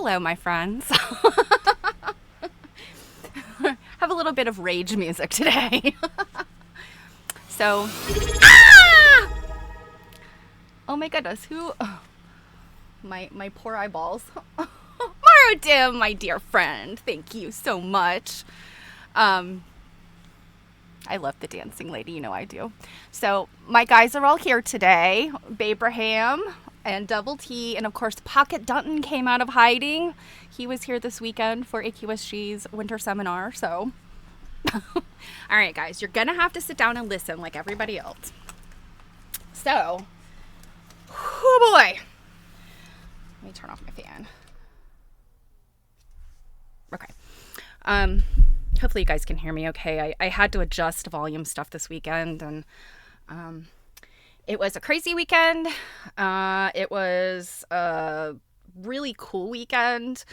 Hello, my friends. Have a little bit of rage music today. So, oh my goodness, my poor eyeballs. Marudim, my dear friend, thank you so much. I love the dancing lady, you know I do. So my guys are all here today. Babraham and Double T, and of course Pocket Dutton came out of hiding. He was here this weekend for AQSG's winter seminar, so. All right, guys, you're gonna have to sit down and listen like everybody else. So, oh boy. Let me turn off my fan. Okay. Hopefully you guys can hear me okay. I had to adjust volume stuff this weekend, and it was a crazy weekend. It was a really cool weekend.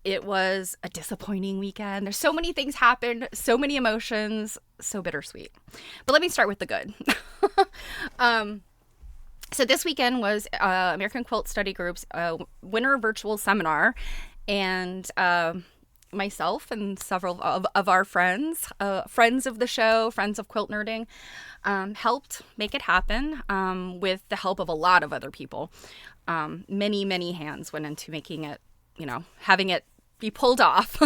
It was a disappointing weekend. There's so many things happened, so many emotions, so bittersweet. But let me start with the good. So this weekend was American Quilt Study Group's winter virtual seminar, and myself and several of our friends, friends of the show, friends of Quilt Nerding, helped make it happen with the help of a lot of other people. Many hands went into making it, having it be pulled off.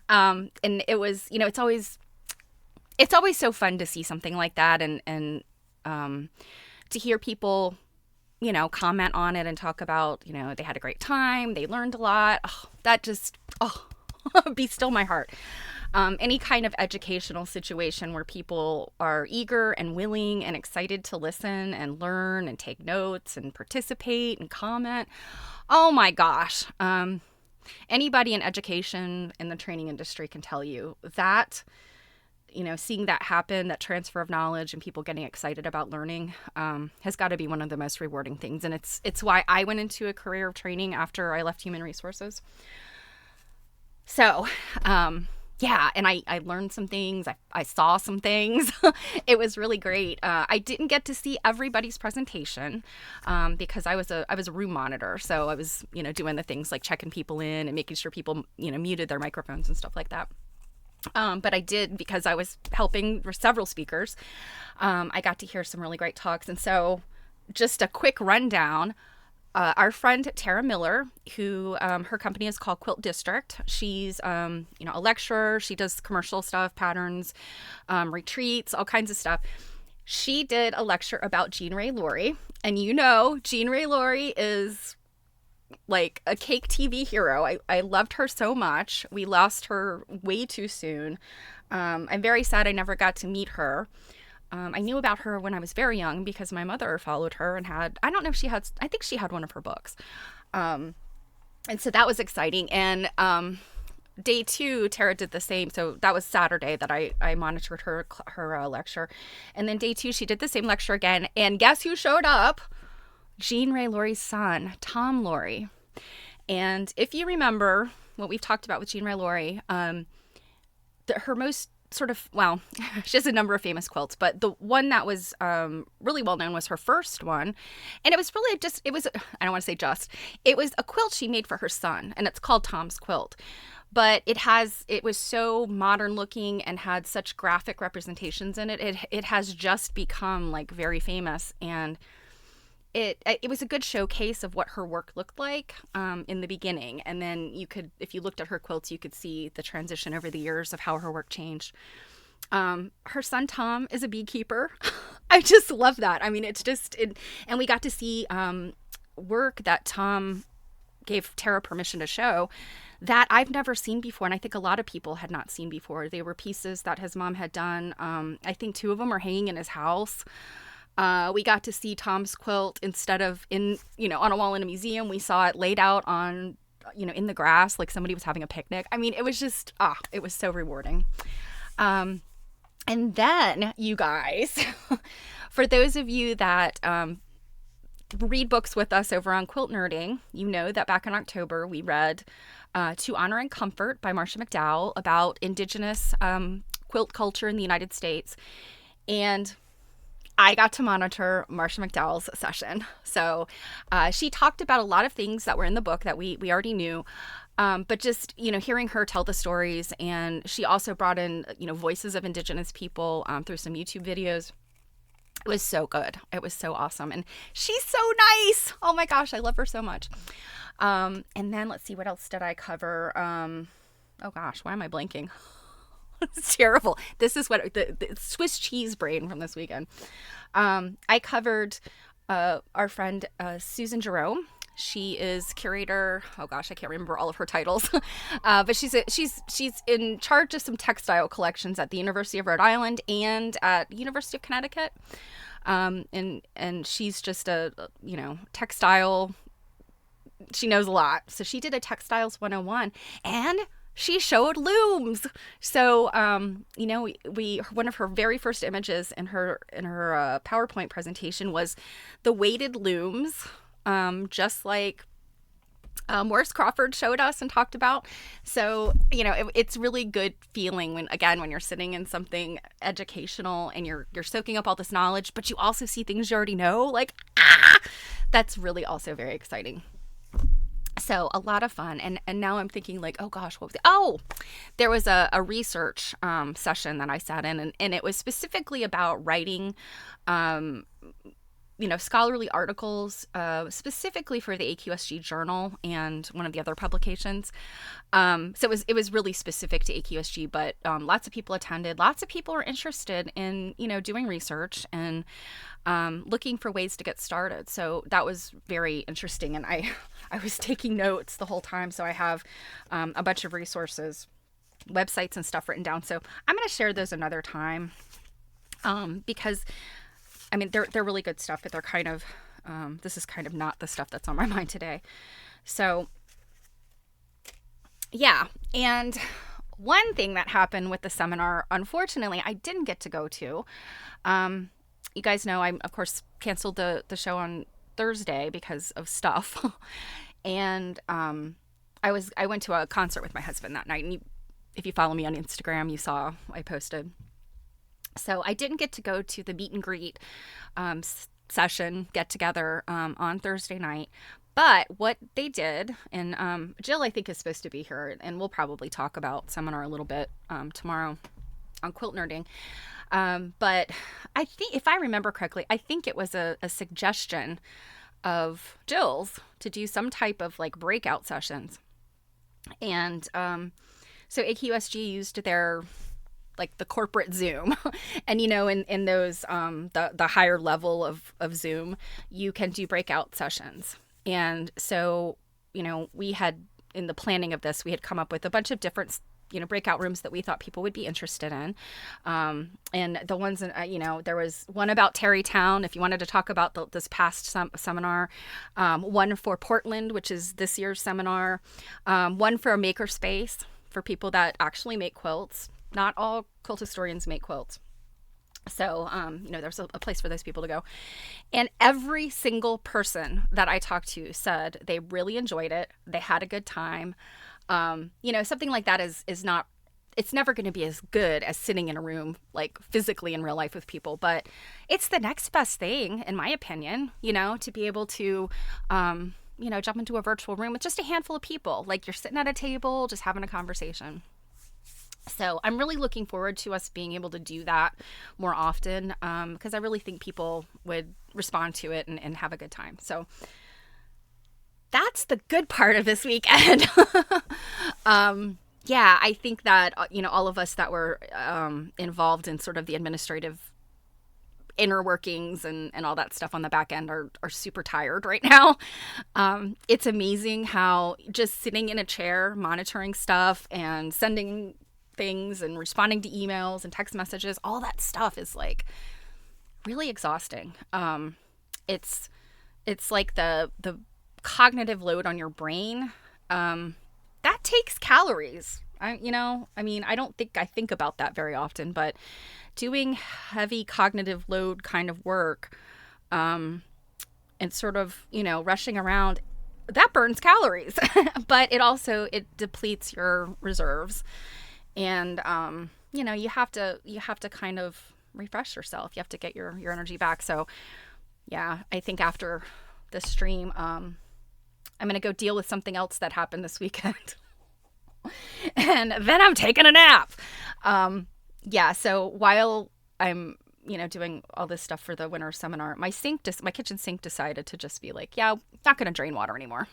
And it was, it's always so fun to see something like that, and to hear people, comment on it and talk about, they had a great time, they learned a lot. Oh, that just, be still my heart. Any kind of educational situation where people are eager and willing and excited to listen and learn and take notes and participate and comment. Oh my gosh. Anybody in education in the training industry can tell you that, seeing that happen, that transfer of knowledge and people getting excited about learning, has got to be one of the most rewarding things. And it's why I went into a career of training after I left human resources. So, yeah, and I learned some things. I saw some things. It was really great. I didn't get to see everybody's presentation because I was a room monitor. So I was, doing the things like checking people in and making sure people, muted their microphones and stuff like that. But I did, because I was helping several speakers. I got to hear some really great talks. And so just a quick rundown. Our friend Tara Miller, who her company is called Quilt District. She's a lecturer. She does commercial stuff, patterns, retreats, all kinds of stuff. She did a lecture about Jean Ray Laurie, and Jean Ray Laurie is like a cake TV hero. I loved her so much. We lost her way too soon. I'm very sad I never got to meet her. I knew about her when I was very young because my mother followed her and I think she had one of her books. And so that was exciting. And day 2, Tara did the same. So that was Saturday that I monitored her lecture. And then day 2, she did the same lecture again. And guess who showed up? Jean Ray Laurie's son, Tom Laurie. And if you remember what we've talked about with Jean Ray Laurie, her most she has a number of famous quilts, but the one that was really well known was her first one. And it was really I don't want to say it was a quilt she made for her son, and it's called Tom's Quilt. But it was so modern looking and had such graphic representations in it. It has just become like very famous, and it was a good showcase of what her work looked like in the beginning. And then if you looked at her quilts, you could see the transition over the years of how her work changed. Her son, Tom, is a beekeeper. I just love that. I mean, and we got to see work that Tom gave Tara permission to show that I've never seen before. And I think a lot of people had not seen before. They were pieces that his mom had done. I think 2 of them are hanging in his house. We got to see Tom's quilt instead of on a wall in a museum. We saw it laid out on, in the grass, like somebody was having a picnic. I mean, it was just, it was so rewarding. And then, you guys, for those of you that read books with us over on Quilt Nerding, you know that back in October we read To Honor and Comfort by Marcia McDowell about Indigenous quilt culture in the United States. And I got to monitor Marcia McDowell's session. So she talked about a lot of things that were in the book that we already knew. But just, hearing her tell the stories, and she also brought in, voices of Indigenous people through some YouTube videos. It was so good. It was so awesome. And she's so nice. Oh my gosh, I love her so much. And then let's see, what else did I cover? Oh gosh, why am I blanking? It's terrible. This is what the Swiss cheese brain from this weekend. I covered our friend Susan Jerome. She is curator. Oh gosh, I can't remember all of her titles, but she's in charge of some textile collections at the University of Rhode Island and at University of Connecticut. And she's just a textile. She knows a lot. So she did a textiles 101, and she showed looms. So, we one of her very first images in her PowerPoint presentation was the weighted looms, just like Morris Crawford showed us and talked about. So, it's really good feeling when you're sitting in something educational and you're soaking up all this knowledge, but you also see things you already know. Like, that's really also very exciting. So a lot of fun. And now I'm thinking like, oh gosh, what was it? Oh, there was a research session that I sat in, and it was specifically about writing, scholarly articles, specifically for the AQSG Journal and one of the other publications. So it was really specific to AQSG, but lots of people attended. Lots of people were interested in, doing research and looking for ways to get started. So that was very interesting. And I was taking notes the whole time. So I have a bunch of resources, websites and stuff written down. So I'm going to share those another time because they're really good stuff, but they're kind of, this is kind of not the stuff that's on my mind today. So yeah. And one thing that happened with the seminar, unfortunately, I didn't get to go to. You guys know I, of course, canceled the show on Thursday because of stuff. And I went to a concert with my husband that night. And if you follow me on Instagram, you saw I posted. So I didn't get to go to the meet and greet session, get together on Thursday night. But what they did, and Jill, I think, is supposed to be here, and we'll probably talk about seminar a little bit tomorrow on quilt nerding. But I think, if I remember correctly, I think it was a suggestion of Jill's to do some type of like breakout sessions. And so AQSG used their like the corporate Zoom. And in those the higher level of Zoom, you can do breakout sessions. And so, we had, in the planning of this, we had come up with a bunch of different breakout rooms that we thought people would be interested in. And the ones, there was one about Terrytown, if you wanted to talk about this past seminar, one for Portland, which is this year's seminar, one for a makerspace for people that actually make quilts. Not all quilt historians make quilts. So, there's a place for those people to go. And every single person that I talked to said they really enjoyed it. They had a good time. Something like that is not, it's never going to be as good as sitting in a room, like physically in real life with people, but it's the next best thing, in my opinion, to be able to, jump into a virtual room with just a handful of people, like you're sitting at a table, just having a conversation. So I'm really looking forward to us being able to do that more often, because I really think people would respond to it and have a good time. So that's the good part of this weekend. Yeah, I think that, all of us that were involved in sort of the administrative inner workings and all that stuff on the back end are super tired right now. It's amazing how just sitting in a chair, monitoring stuff and sending things and responding to emails and text messages, all that stuff is like really exhausting. It's like the cognitive load on your brain, that takes calories. I don't think I think about that very often, but doing heavy cognitive load kind of work, and sort of, rushing around, that burns calories, but it depletes your reserves. And, you have to kind of refresh yourself. You have to get your energy back. So yeah, I think after this stream, I'm going to go deal with something else that happened this weekend. And then I'm taking a nap. Yeah, so while I'm, doing all this stuff for the winter seminar, my kitchen sink decided to just be like, yeah, not going to drain water anymore.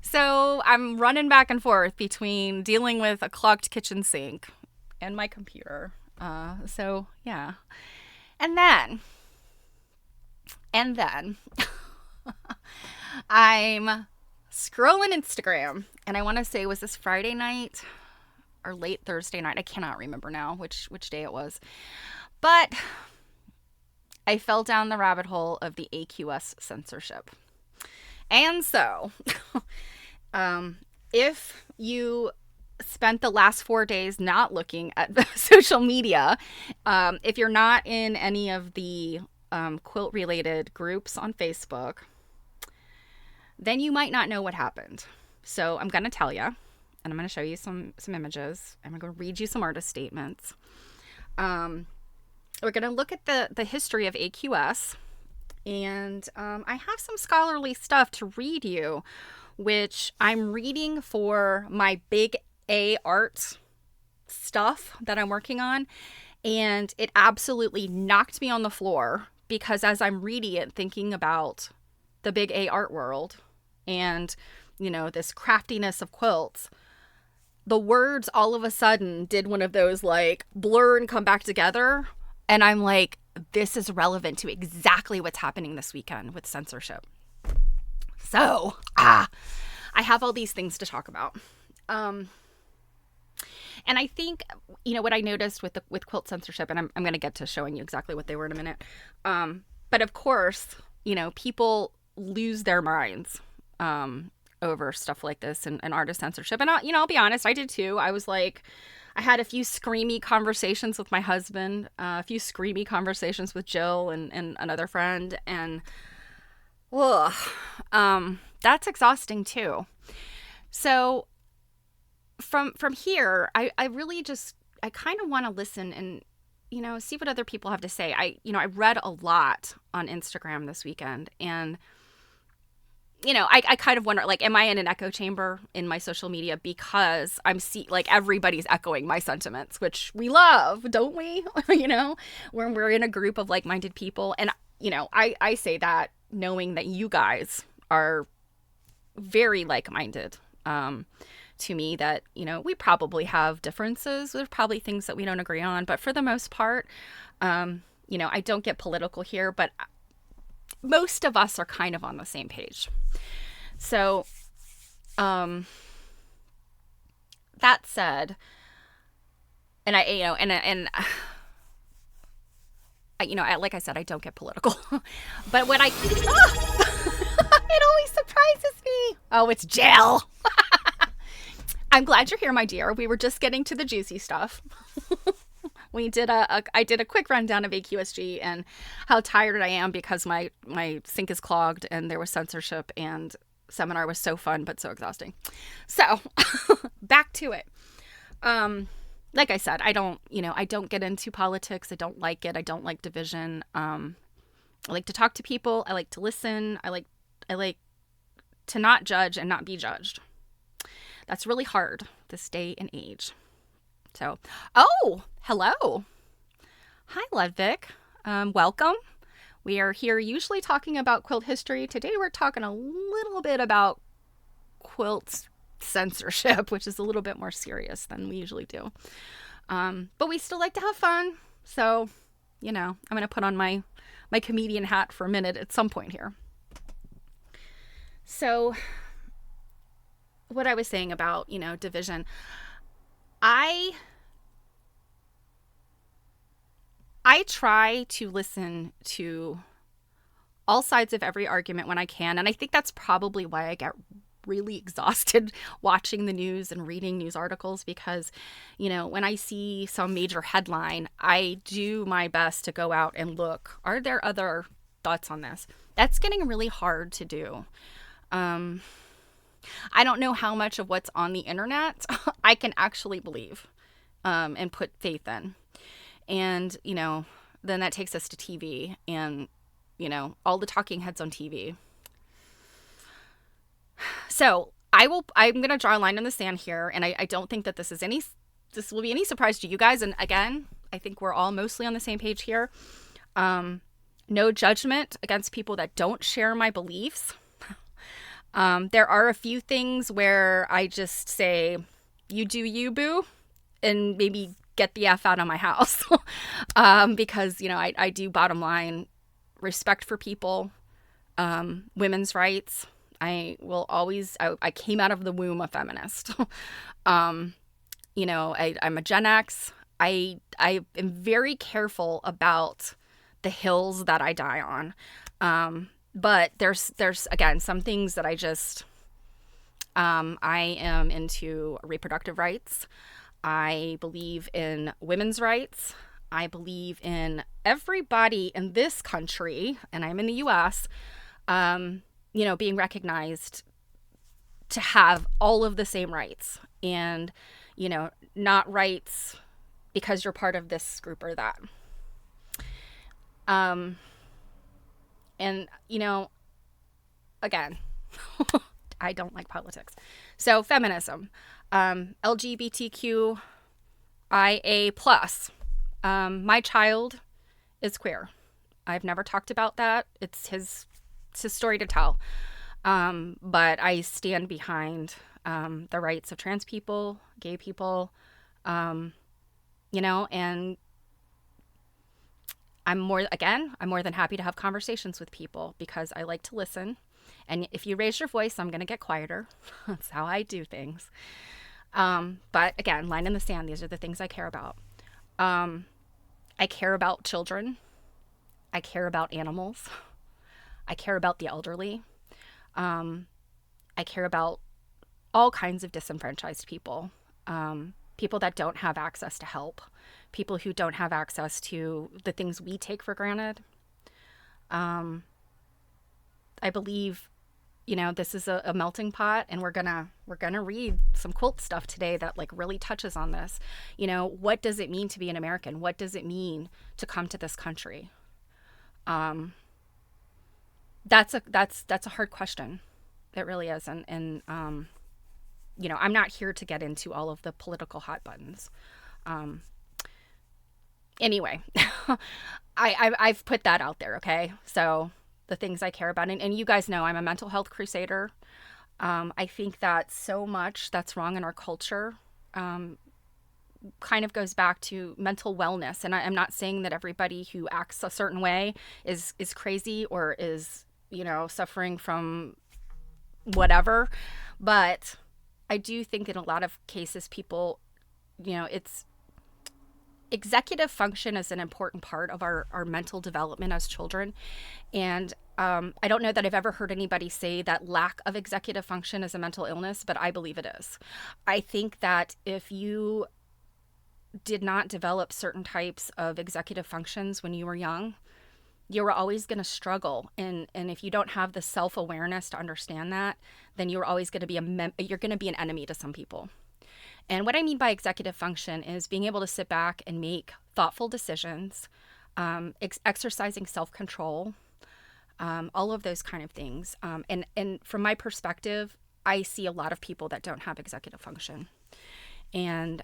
So I'm running back and forth between dealing with a clogged kitchen sink and my computer. So yeah. And then I'm scrolling Instagram, and I want to say, was this Friday night or late Thursday night? I cannot remember now which day it was. But I fell down the rabbit hole of the AQS censorship. And so, if you spent the last 4 days not looking at the social media, if you're not in any of the quilt related groups on Facebook, then you might not know what happened. So I'm going to tell you, and I'm going to show you some images. I'm going to read you some artist statements. We're going to look at the history of AQS. And I have some scholarly stuff to read you, which I'm reading for my big A art stuff that I'm working on. And it absolutely knocked me on the floor, because as I'm reading it, thinking about the big A art world and, this craftiness of quilts, the words all of a sudden did one of those like blur and come back together. And I'm like, this is relevant to exactly what's happening this weekend with censorship. So, I have all these things to talk about. And I think, what I noticed with quilt censorship, and I'm going to get to showing you exactly what they were in a minute. But of course, people lose their minds over stuff like this and artist censorship. And I'll be honest, I did too. I was like, I had a few screamy conversations with my husband, a few screamy conversations with Jill and another friend. And that's exhausting too. So from here, I really just, I kind of want to listen and, see what other people have to say. I read a lot on Instagram this weekend, and I kind of wonder, like, am I in an echo chamber in my social media because everybody's echoing my sentiments, which we love, don't we? When we're in a group of like-minded people. And, I say that knowing that you guys are very like-minded to me, that, we probably have differences. There's probably things that we don't agree on. But for the most part, I don't get political here, but most of us are kind of on the same page. So, that said, and like I said, I don't get political, but what it always surprises me. Oh, it's Jill. I'm glad you're here, my dear. We were just getting to the juicy stuff. I did a quick rundown of AQSG and how tired I am because my sink is clogged and there was censorship, and seminar was so fun but so exhausting. So back to it. Like I said, I don't get into politics. I don't like it. I don't like division. I like to talk to people. I like to listen. I like to not judge and not be judged. That's really hard this day and age. So, hello. Hi, Ludwig. Welcome. We are here usually talking about quilt history. Today we're talking a little bit about quilt censorship, which is a little bit more serious than we usually do. But we still like to have fun. So, I'm going to put on my comedian hat for a minute at some point here. So, what I was saying about, division, I try to listen to all sides of every argument when I can. And I think that's probably why I get really exhausted watching the news and reading news articles, because, when I see some major headline, I do my best to go out and look, are there other thoughts on this? That's getting really hard to do. I don't know how much of what's on the internet I can actually believe and put faith in. And, then that takes us to TV and, all the talking heads on TV. So I'm going to draw a line in the sand here. And I don't think that this will be any surprise to you guys. And again, I think we're all mostly on the same page here. No judgment against people that don't share my beliefs. There are a few things where I just say, you do you, boo, and maybe get the F out of my house. Because, I do, bottom line, respect for people, women's rights. I will always, I came out of the womb a feminist. I'm a Gen X. I am very careful about the hills that I die on. But there's again, some things that I am into reproductive rights. I believe in women's rights. I believe in everybody in this country, and I'm in the US, being recognized to have all of the same rights, and, not rights because you're part of this group or that. And, again, I don't like politics. So feminism, LGBTQIA+. My child is queer. I've never talked about that. It's his story to tell. But I stand behind the rights of trans people, gay people, and I'm more than happy to have conversations with people because I like to listen. And if you raise your voice, I'm going to get quieter. That's how I do things. But again, line in the sand, these are the things I care about. I care about children. I care about animals. I care about the elderly. I care about all kinds of disenfranchised people. People that don't have access to help. People who don't have access to the things we take for granted. I believe, this is a melting pot, and we're gonna read some quilt stuff today that really touches on this. What does it mean to be an American? What does it mean to come to this country? That's a hard question. It really is, and I'm not here to get into all of the political hot buttons. Anyway, I've put that out there, okay? So the things I care about, and you guys know I'm a mental health crusader. I think that so much that's wrong in our culture kind of goes back to mental wellness. And I'm not saying that everybody who acts a certain way is crazy or is, suffering from whatever. But I do think in a lot of cases people, it's executive function is an important part of our mental development as children. And I don't know that I've ever heard anybody say that lack of executive function is a mental illness, but I believe it is. I think that if you did not develop certain types of executive functions when you were young, you were always going to struggle. And if you don't have the self-awareness to understand that, then you're always going to be you're going to be an enemy to some people. And what I mean by executive function is being able to sit back and make thoughtful decisions, exercising self-control, all of those kind of things. And from my perspective, I see a lot of people that don't have executive function. And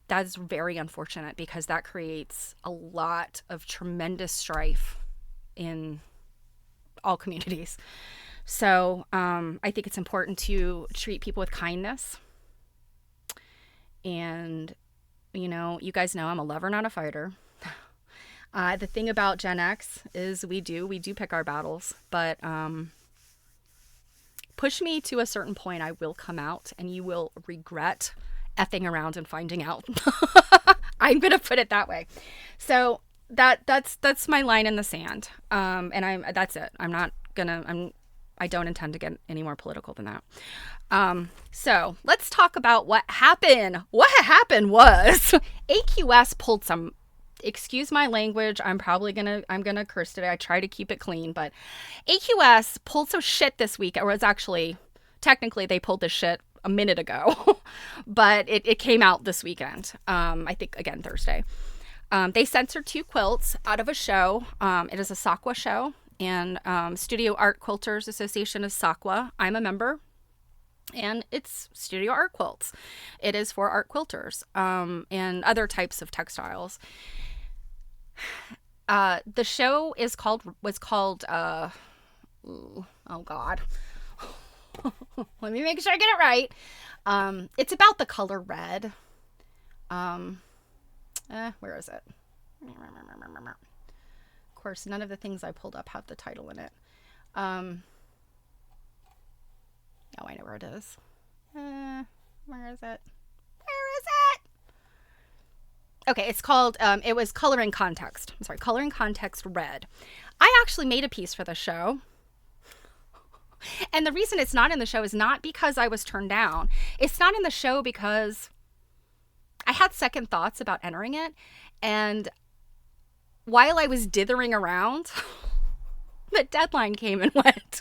that is very unfortunate because that creates a lot of tremendous strife in all communities. So I think it's important to treat people with kindness. And, you guys know I'm a lover, not a fighter. The thing about Gen X is we do pick our battles, but push me to a certain point, I will come out and you will regret effing around and finding out. I'm going to put it that way. So that's my line in the sand. And that's it. I don't intend to get any more political than that. So let's talk about what happened. What happened was AQS pulled some, excuse my language, I'm gonna curse today. I try to keep it clean, but AQS pulled some shit this week. Or it's actually, technically they pulled this shit a minute ago, but it came out this weekend. I think again, Thursday. They censored 2 quilts out of a show. It is a SAQA show. And Studio Art Quilters Association of SAQA. I'm a member. and it's studio art quilts. It is for art quilters, and other types of textiles. The show was called oh God. Let me make sure I get it right. It's about the color red. Where is it? Of course, none of the things I pulled up have the title in it. Oh, I know where it is. Where is it? Where is it? Okay, it's called, it was Coloring Context. I'm sorry, Coloring Context Red. I actually made a piece for the show. And the reason it's not in the show is not because I was turned down. It's not in the show because I had second thoughts about entering it. And while I was dithering around, the deadline came and went.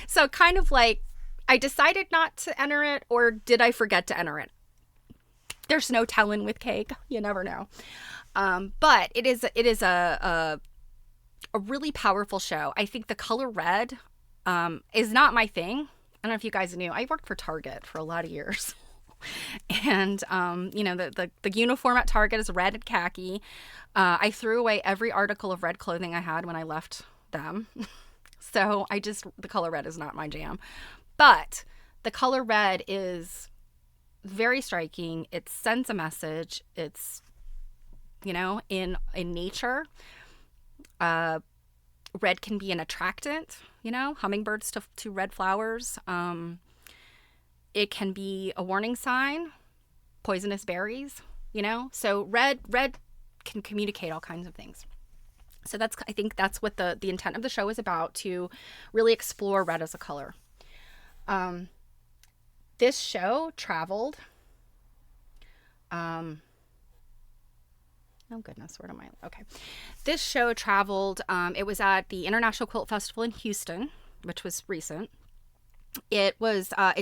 So kind of like, I decided not to enter it, or did I forget to enter it? There's no telling with cake. You never know. But it is a really powerful show. I think the color red is not my thing. I don't know if you guys knew. I worked for Target for a lot of years. And, you know, the uniform at Target is red and khaki. I threw away every article of red clothing I had when I left them. So the color red is not my jam. But the color red is very striking. It sends a message. It's, you know, in nature, red can be an attractant, you know, hummingbirds to red flowers. It can be a warning sign, poisonous berries, you know, so red can communicate all kinds of things. So I think that's what the intent of the show is about, to really explore red as a color. This show traveled, oh goodness, where am I? Okay. This show traveled, it was at the International Quilt Festival in Houston, which was recent. It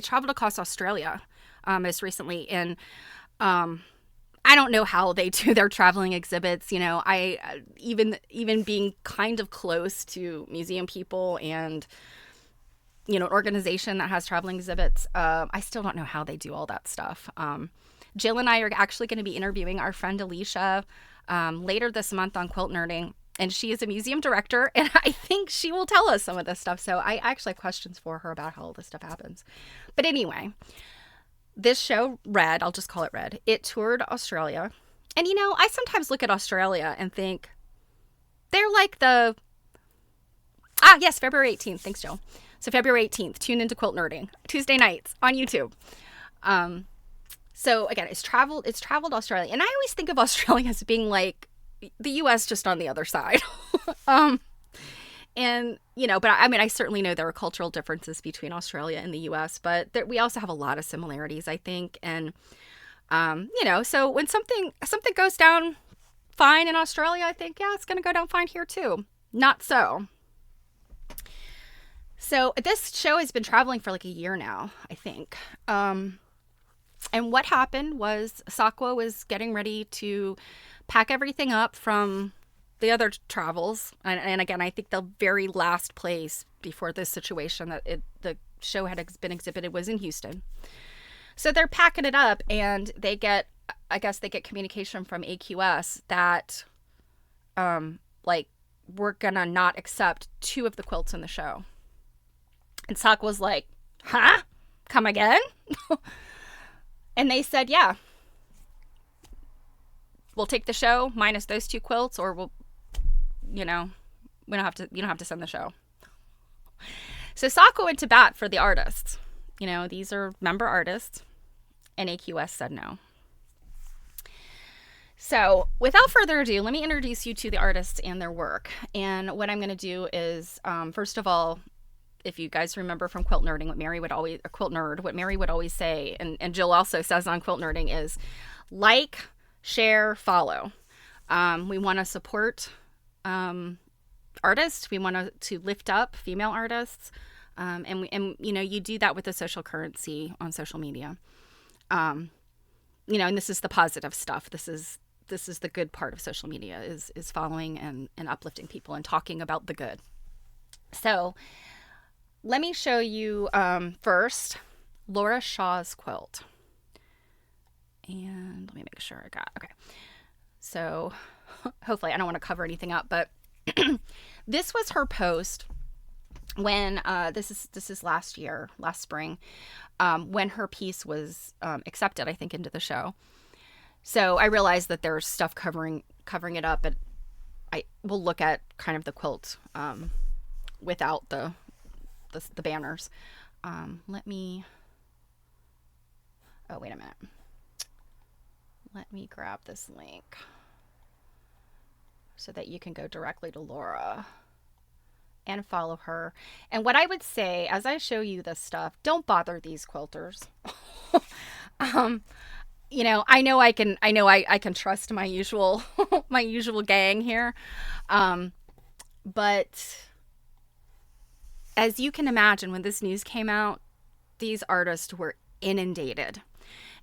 traveled across Australia, most recently. And, I don't know how they do their traveling exhibits. You know, even being kind of close to museum people and, you know, an organization that has traveling exhibits, I still don't know how they do all that stuff. Jill and I are actually going to be interviewing our friend Alicia later this month on Quilt Nerding, and she is a museum director, and I think she will tell us some of this stuff. So I actually have questions for her about how all this stuff happens. But anyway, this show, Red, I'll just call it Red, it toured Australia. And, you know, I sometimes look at Australia and think they're like yes, February 18th. Thanks, Jill. So February 18th, tune into Quilt Nerding, Tuesday nights on YouTube. So again, it's traveled Australia. And I always think of Australia as being like the US just on the other side. And, you know, but I mean, I certainly know there are cultural differences between Australia and the US, but we also have a lot of similarities, I think. And, you know, so when something goes down fine in Australia, I think, yeah, it's going to go down fine here too. Not so. So this show has been traveling for like a year now, I think. And what happened was Sakwa was getting ready to pack everything up from the other travels. And again, I think the very last place before this situation that the show had been exhibited was in Houston. So they're packing it up, and they get communication from AQS that, like, we're gonna not accept 2 of the quilts in the show. And Sak was like, huh? Come again? And they said, yeah. We'll take the show minus those 2 quilts, or we'll, you know, you don't have to send the show. So Sako went to bat for the artists. You know, these are member artists, and AQS said no. So without further ado, let me introduce you to the artists and their work. And what I'm going to do is, first of all, if you guys remember from Quilt Nerding, what Mary would always say, and Jill also says on Quilt Nerding, is like, share, follow. We want to support artists. We want to lift up female artists. And you know, you do that with the social currency on social media. You know, and this is the positive stuff. This is the good part of social media, is following and uplifting people and talking about the good. So let me show you first Laura Shaw's quilt. And let me make sure I got, okay. So hopefully I don't want to cover anything up, but this was her post when this is last spring, when her piece was accepted, I think, into the show. So I realized that there's stuff covering it up, and I will look at kind of the quilt without the banners. Let me. Oh, wait a minute. Let me grab this link so that you can go directly to Laura and follow her. And what I would say, as I show you this stuff, don't bother these quilters. You know I can trust my usual my usual gang here. But as you can imagine, when this news came out, these artists were inundated.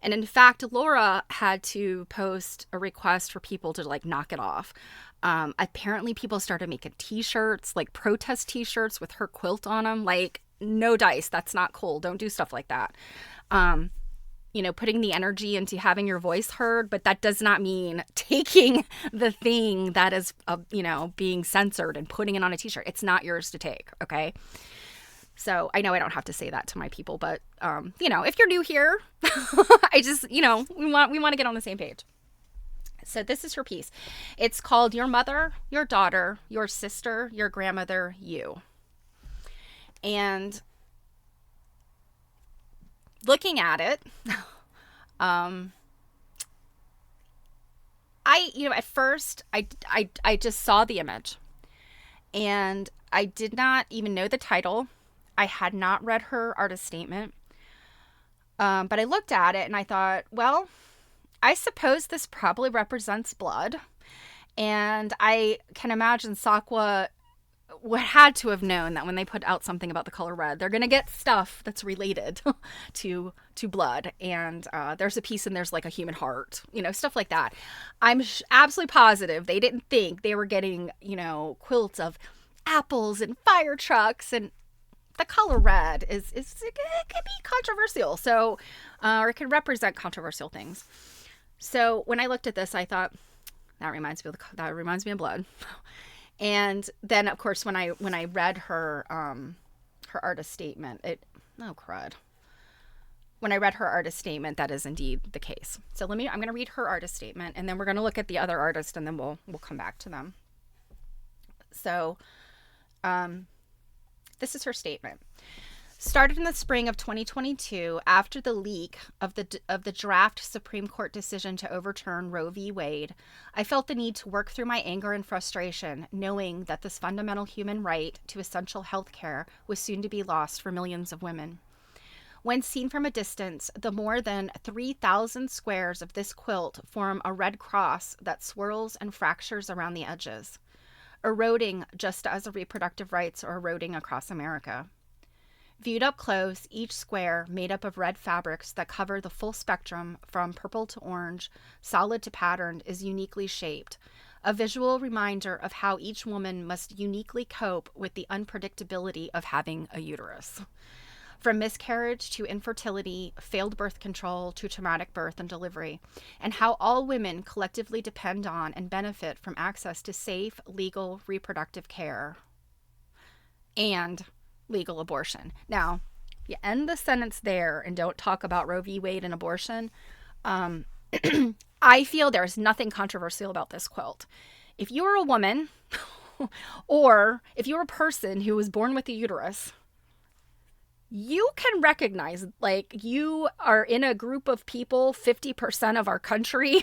And in fact, Laura had to post a request for people to like knock it off. Apparently people started making t-shirts, like protest t-shirts with her quilt on them. Like, no dice. That's not cool. Don't do stuff like that. You know, putting the energy into having your voice heard, but that does not mean taking the thing that is, you know, being censored and putting it on a t-shirt. It's not yours to take. Okay. So I know I don't have to say that to my people, but, you know, if you're new here, I just, you know, we want to get on the same page. So this is her piece. It's called Your Mother, Your Daughter, Your Sister, Your Grandmother, You. And looking at it, at first I just saw the image and I did not even know the title. I had not read her artist statement. But I looked at it and I thought, well, I suppose this probably represents blood. And I can imagine Sakwa had to have known that when they put out something about the color red, they're going to get stuff that's related to blood. And there's a piece and there's like a human heart, you know, stuff like that. I'm absolutely positive they didn't think they were getting, you know, quilts of apples and fire trucks, and the color red is it can be controversial. So, or it can represent controversial things. So when I looked at this, I thought that reminds me of blood. And then, of course, when I read her artist statement, when I read her artist statement, that is indeed the case. So I'm going to read her artist statement, and then we're going to look at the other artist, and then we'll come back to them. So, this is her statement. Started in the spring of 2022, after the leak of the draft Supreme Court decision to overturn Roe v. Wade, I felt the need to work through my anger and frustration, knowing that this fundamental human right to essential health care was soon to be lost for millions of women. When seen from a distance, the more than 3,000 squares of this quilt form a red cross that swirls and fractures around the edges, eroding just as reproductive rights are eroding across America. Viewed up close, each square, made up of red fabrics that cover the full spectrum from purple to orange, solid to patterned, is uniquely shaped, a visual reminder of how each woman must uniquely cope with the unpredictability of having a uterus. From miscarriage to infertility, failed birth control to traumatic birth and delivery, and how all women collectively depend on and benefit from access to safe, legal reproductive care and legal abortion. Now, you end the sentence there and don't talk about Roe v. Wade and abortion. I feel there's nothing controversial about this quilt. If you're a woman or if you're a person who was born with a uterus, you can recognize, like, you are in a group of people, 50% of our country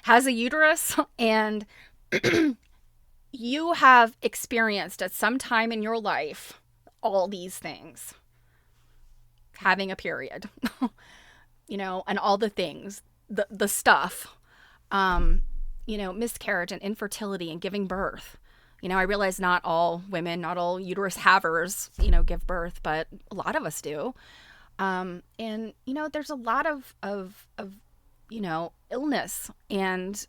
has a uterus, and you have experienced at some time in your life all these things. Having a period, you know, and all the things, the stuff, you know, miscarriage and infertility and giving birth. You know, I realize not all women, not all uterus havers, you know, give birth, but a lot of us do. And, you know, there's a lot of you know, illness and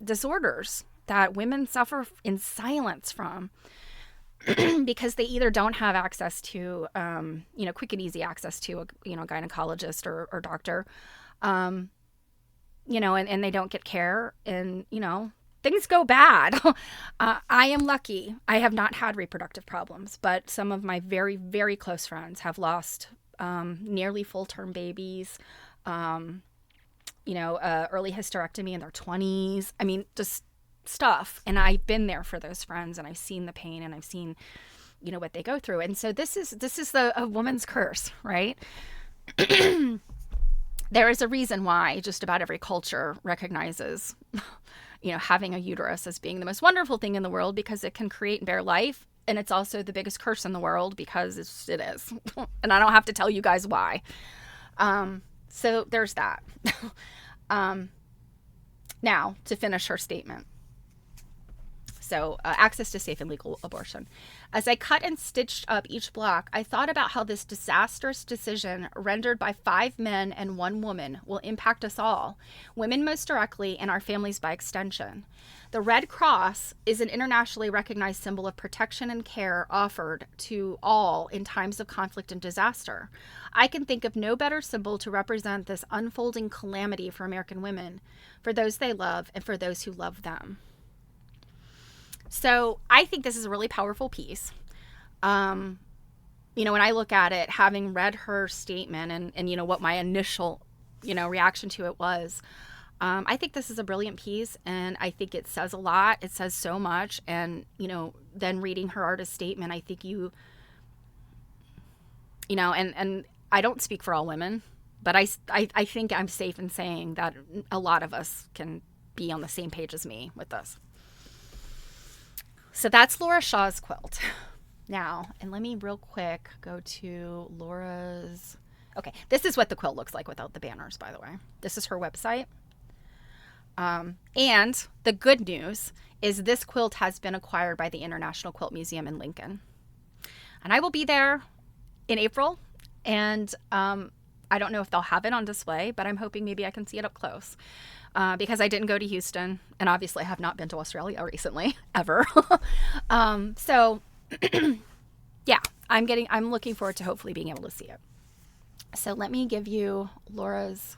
disorders that women suffer in silence from. because they either don't have access to, quick and easy access to a, gynecologist or doctor, and they don't get care, and, things go bad. I am lucky. I have not had reproductive problems, but some of my very, very close friends have lost nearly full-term babies, early hysterectomy in their 20s. I mean, just stuff. And I've been there for those friends, and I've seen the pain, and I've seen, what they go through. And so this is a woman's curse, right? There is a reason why just about every culture recognizes, having a uterus as being the most wonderful thing in the world, because it can create and bear life. And it's also the biggest curse in the world, because it is. And I don't have to tell you guys why. So there's that. Now, to finish her statement. So, access to safe and legal abortion. As I cut and stitched up each block, I thought about how this disastrous decision, rendered by 5 men and 1 woman, will impact us all, women most directly, and our families by extension. The Red Cross is an internationally recognized symbol of protection and care offered to all in times of conflict and disaster. I can think of no better symbol to represent this unfolding calamity for American women, for those they love, and for those who love them. So I think this is a really powerful piece. When I look at it, having read her statement and what my initial, reaction to it was, I think this is a brilliant piece, and I think it says a lot. It says so much. And, then reading her artist statement, I think and I don't speak for all women, but I think I'm safe in saying that a lot of us can be on the same page as me with this. So that's Laura Shaw's quilt. Now, and let me real quick go to Laura's. Okay, this is what the quilt looks like without the banners, by the way. This is her website. And the good news is this quilt has been acquired by the International Quilt Museum in Lincoln. And I will be there in April. And I don't know if they'll have it on display, but I'm hoping maybe I can see it up close. Because I didn't go to Houston, and obviously I have not been to Australia recently, ever. So, yeah, I'm looking forward to hopefully being able to see it. So let me give you Laura's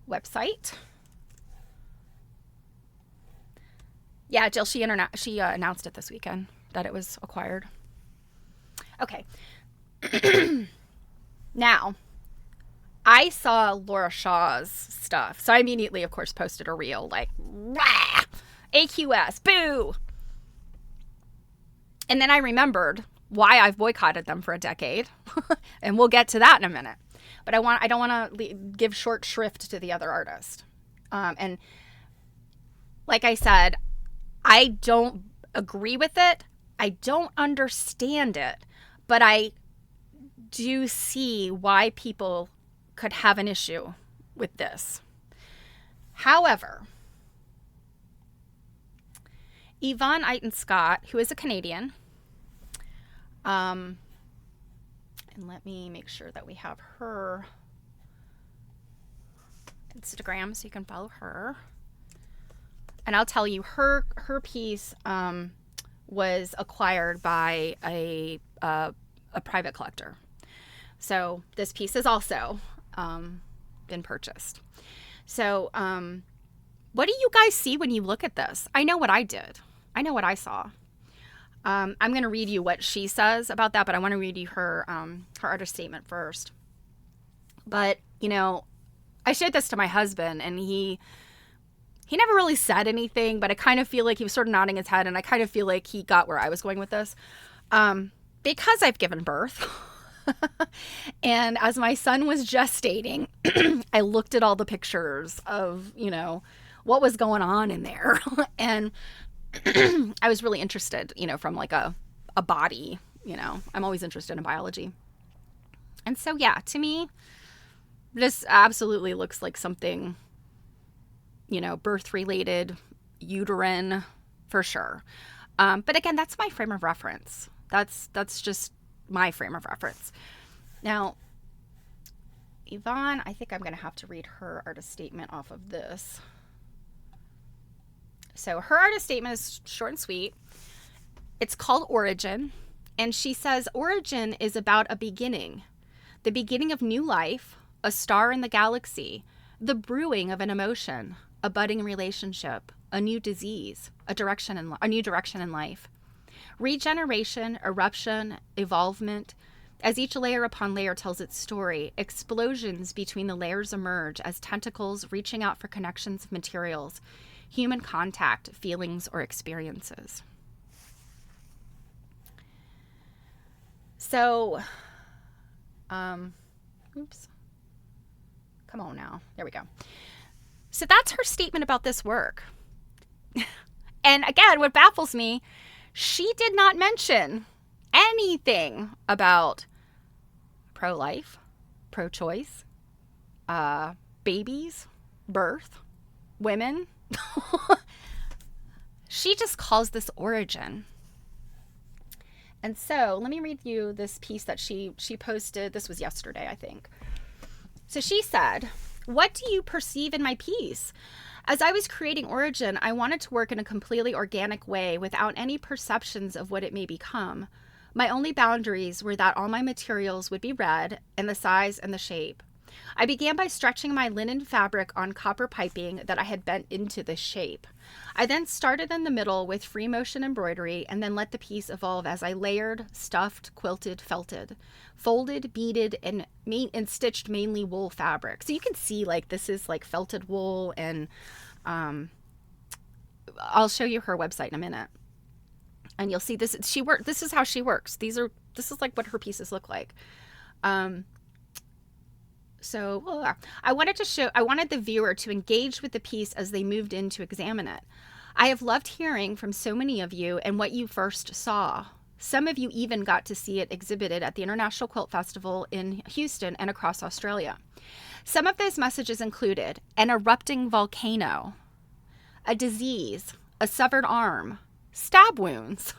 website. Yeah, Jill, she announced it this weekend that it was acquired. Okay. Now, I saw Laura Shaw's stuff. So I immediately, of course, posted a reel like, rah, AQS, boo. And then I remembered why I've boycotted them for a decade. And we'll get to that in a minute. But I don't want to give short shrift to the other artist. And like I said, I don't agree with it. I don't understand it. But I do see why people could have an issue with this. However, Yvonne Eiten Scott, who is a Canadian, and let me make sure that we have her Instagram so you can follow her. And I'll tell you, her piece was acquired by a private collector. So this piece has also been purchased. So what do you guys see when you look at this? I know what I did. I know what I saw. I'm going to read you what she says about that, but I want to read you her artist statement first. But, I showed this to my husband, and he never really said anything, but I kind of feel like he was sort of nodding his head, and I kind of feel like he got where I was going with this. Because I've given birth, and as my son was gestating, I looked at all the pictures of, what was going on in there. And I was really interested, from like a body, I'm always interested in biology. And so, yeah, to me, this absolutely looks like something, birth-related, uterine, for sure. But again, that's my frame of reference. That's just my frame of reference. Now, Yvonne, I think I'm going to have to read her artist statement off of this. So her artist statement is short and sweet. It's called Origin. And she says origin is about a beginning, the beginning of new life, a star in the galaxy, the brewing of an emotion, a budding relationship, a new disease, a new direction in life. Regeneration, eruption, evolvement. As each layer upon layer tells its story, explosions between the layers emerge as tentacles reaching out for connections of materials, human contact, feelings, or experiences. So, oops. Come on now. There we go. So that's her statement about this work. And again, what baffles me, she did not mention anything about pro-life, pro-choice, babies, birth, women. She just calls this origin. And so let me read you this piece that she posted. This was yesterday, I think. So she said, "What do you perceive in my piece? As I was creating Origin, I wanted to work in a completely organic way without any perceptions of what it may become. My only boundaries were that all my materials would be red and the size and the shape. I began by stretching my linen fabric on copper piping that I had bent into this shape. I then started in the middle with free motion embroidery and then let the piece evolve as I layered, stuffed, quilted, felted, folded, beaded, and stitched mainly wool fabric." So you can see like this is like felted wool, and I'll show you her website in a minute. And you'll see this. This is how she works. This is like what her pieces look like. So I wanted the viewer to engage with the piece as they moved in to examine it. I have loved hearing from so many of you and what you first saw. Some of you even got to see it exhibited at the International Quilt Festival in Houston and across Australia. Some of those messages included an erupting volcano, a disease, a severed arm, stab wounds,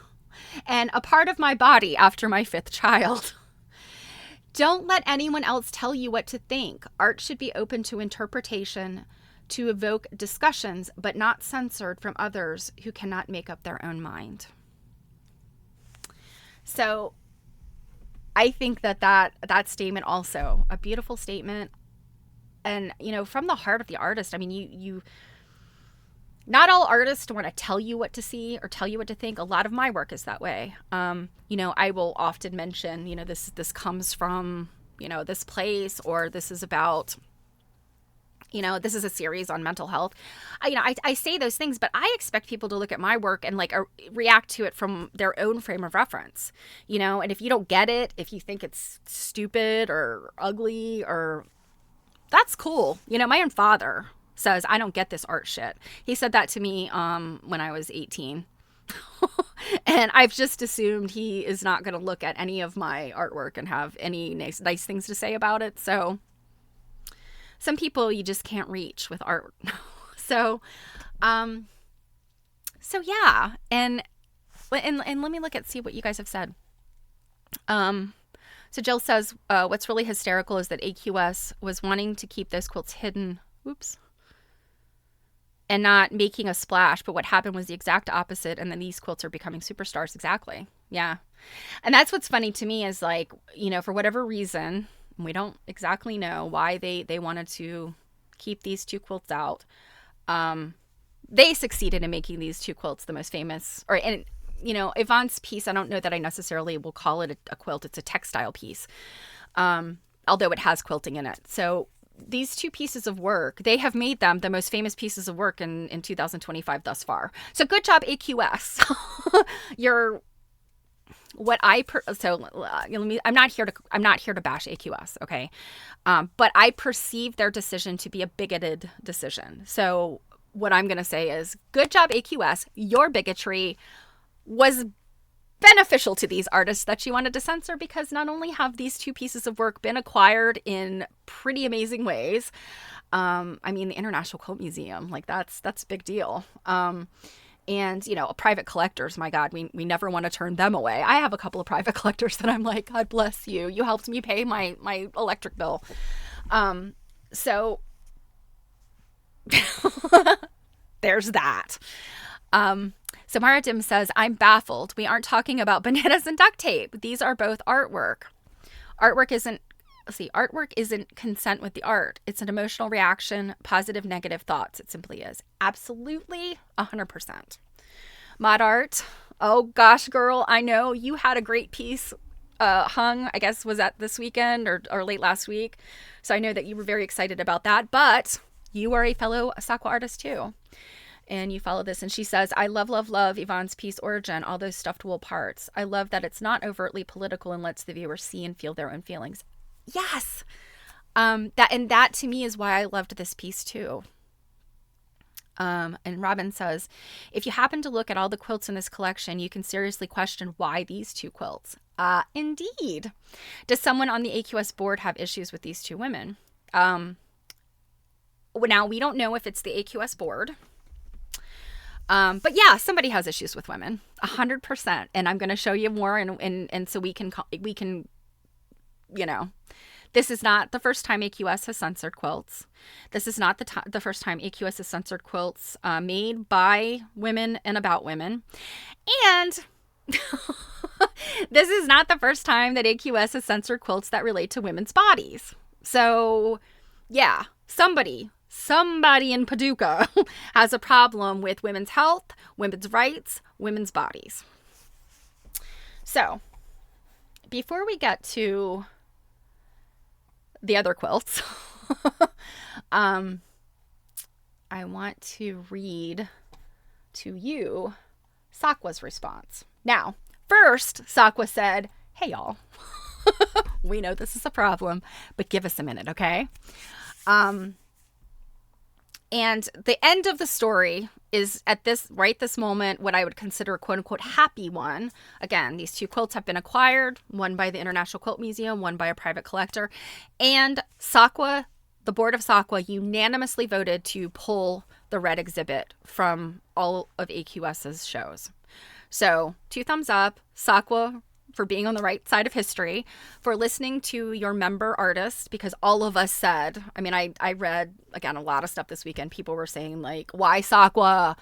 and a part of my body after my 5th child. Don't let anyone else tell you what to think. Art should be open to interpretation, to evoke discussions, but not censored from others who cannot make up their own mind. So I think that statement also, a beautiful statement. And, from the heart of the artist, I mean, you not all artists want to tell you what to see or tell you what to think. A lot of my work is that way. I will often mention, this comes from, this place, or this is about, this is a series on mental health. I say those things, but I expect people to look at my work and react to it from their own frame of reference, and if you don't get it, if you think it's stupid or ugly, or that's cool. My own father says, I don't get this art shit. He said that to me when I was 18. And I've just assumed he is not going to look at any of my artwork and have any nice things to say about it. So some people you just can't reach with art. So yeah. And let me see what you guys have said. So Jill says, what's really hysterical is that AQS was wanting to keep those quilts hidden. Whoops. And not making a splash, but what happened was the exact opposite, and then these quilts are becoming superstars. Exactly. Yeah. And that's what's funny to me is for whatever reason, we don't exactly know why they wanted to keep these 2 quilts out. They succeeded in making these 2 quilts the most famous, Yvonne's piece, I don't know that I necessarily will call it a quilt. It's a textile piece, although it has quilting in it. So these 2 pieces of work, they have made them the most famous pieces of work in 2025 thus far. So good job, AQS. I'm not here to bash AQS, okay? But I perceive their decision to be a bigoted decision. So what I'm going to say is, good job, AQS. Your bigotry was beneficial to these artists that you wanted to censor, because not only have these 2 pieces of work been acquired in pretty amazing ways, the International Quilt Museum, that's a big deal. And, private collectors, my God, we never want to turn them away. I have a couple of private collectors that I'm like, God bless you. You helped me pay my electric bill. So there's that. Samara Dim says, I'm baffled. We aren't talking about bananas and duct tape. These are both artwork. Artwork isn't consent with the art. It's an emotional reaction, positive, negative thoughts. It simply is. Absolutely, 100%. Mod art. Oh gosh, girl, I know you had a great piece hung, I guess, was that this weekend or late last week. So I know that you were very excited about that, but you are a fellow Sakwa artist too. And you follow this, and she says, I love, love, love Yvonne's piece Origin, all those stuffed wool parts. I love that it's not overtly political and lets the viewer see and feel their own feelings. Yes. That to me is why I loved this piece too. And Robin says, if you happen to look at all the quilts in this collection, you can seriously question why these two quilts. Indeed. Does someone on the AQS board have issues with these two women? Now, we don't know if it's the AQS board. But yeah, somebody has issues with women, 100%. And I'm going to show you more. And so we can, this is not the first time AQS has censored quilts. This is not the first time AQS has censored quilts made by women and about women. And this is not the first time that AQS has censored quilts that relate to women's bodies. So yeah, somebody in Paducah has a problem with women's health, women's rights, women's bodies. So before we get to the other quilts, I want to read to you Sakwa's response. Now, first, Sakwa said, hey, y'all, we know this is a problem, but give us a minute, okay? And the end of the story is at this moment, what I would consider a quote unquote happy one. Again, these two quilts have been acquired, one by the International Quilt Museum, one by a private collector. And Sakwa, the board of Sakwa, unanimously voted to pull the red exhibit from all of AQS's shows. So 2 thumbs up, Sakwa, for being on the right side of history, for listening to your member artists, because all of us said, I mean, I read, again, a lot of stuff this weekend. People were saying, like, why Sakwa?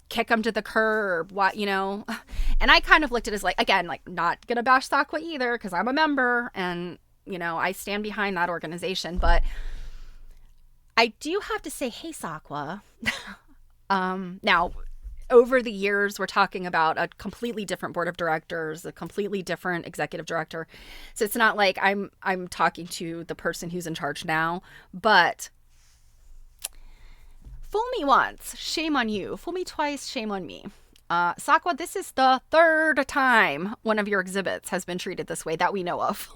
Kick them to the curb, what, And I kind of looked at it as, like, again, like, not going to bash Sakwa either, because I'm a member, and, I stand behind that organization. But I do have to say, hey, Sakwa. Now, over the years, we're talking about a completely different board of directors, a completely different executive director. So it's not like I'm talking to the person who's in charge now, but fool me once, shame on you. Fool me twice, shame on me. Sakwa, this is the 3rd time one of your exhibits has been treated this way that we know of.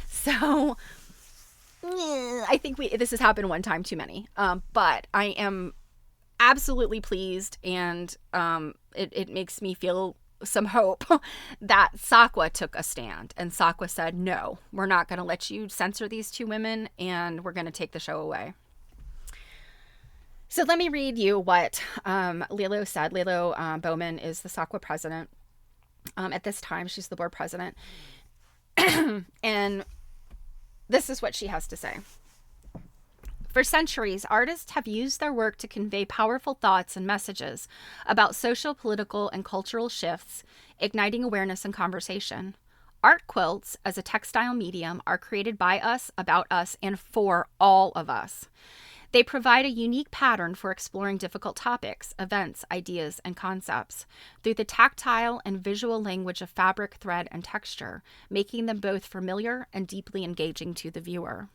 So I think this has happened one time too many. But I am absolutely pleased, and it makes me feel some hope that Sakwa took a stand, and Sakwa said, no, we're not going to let you censor these two women, and we're going to take the show away. So let me read you what Lilo said. Lilo Bowman is the Sakwa president. At this time, she's the board president. And this is what she has to say. For centuries, artists have used their work to convey powerful thoughts and messages about social, political, and cultural shifts, igniting awareness and conversation. Art quilts, as a textile medium, are created by us, about us, and for all of us. They provide a unique pattern for exploring difficult topics, events, ideas, and concepts through the tactile and visual language of fabric, thread, and texture, making them both familiar and deeply engaging to the viewer.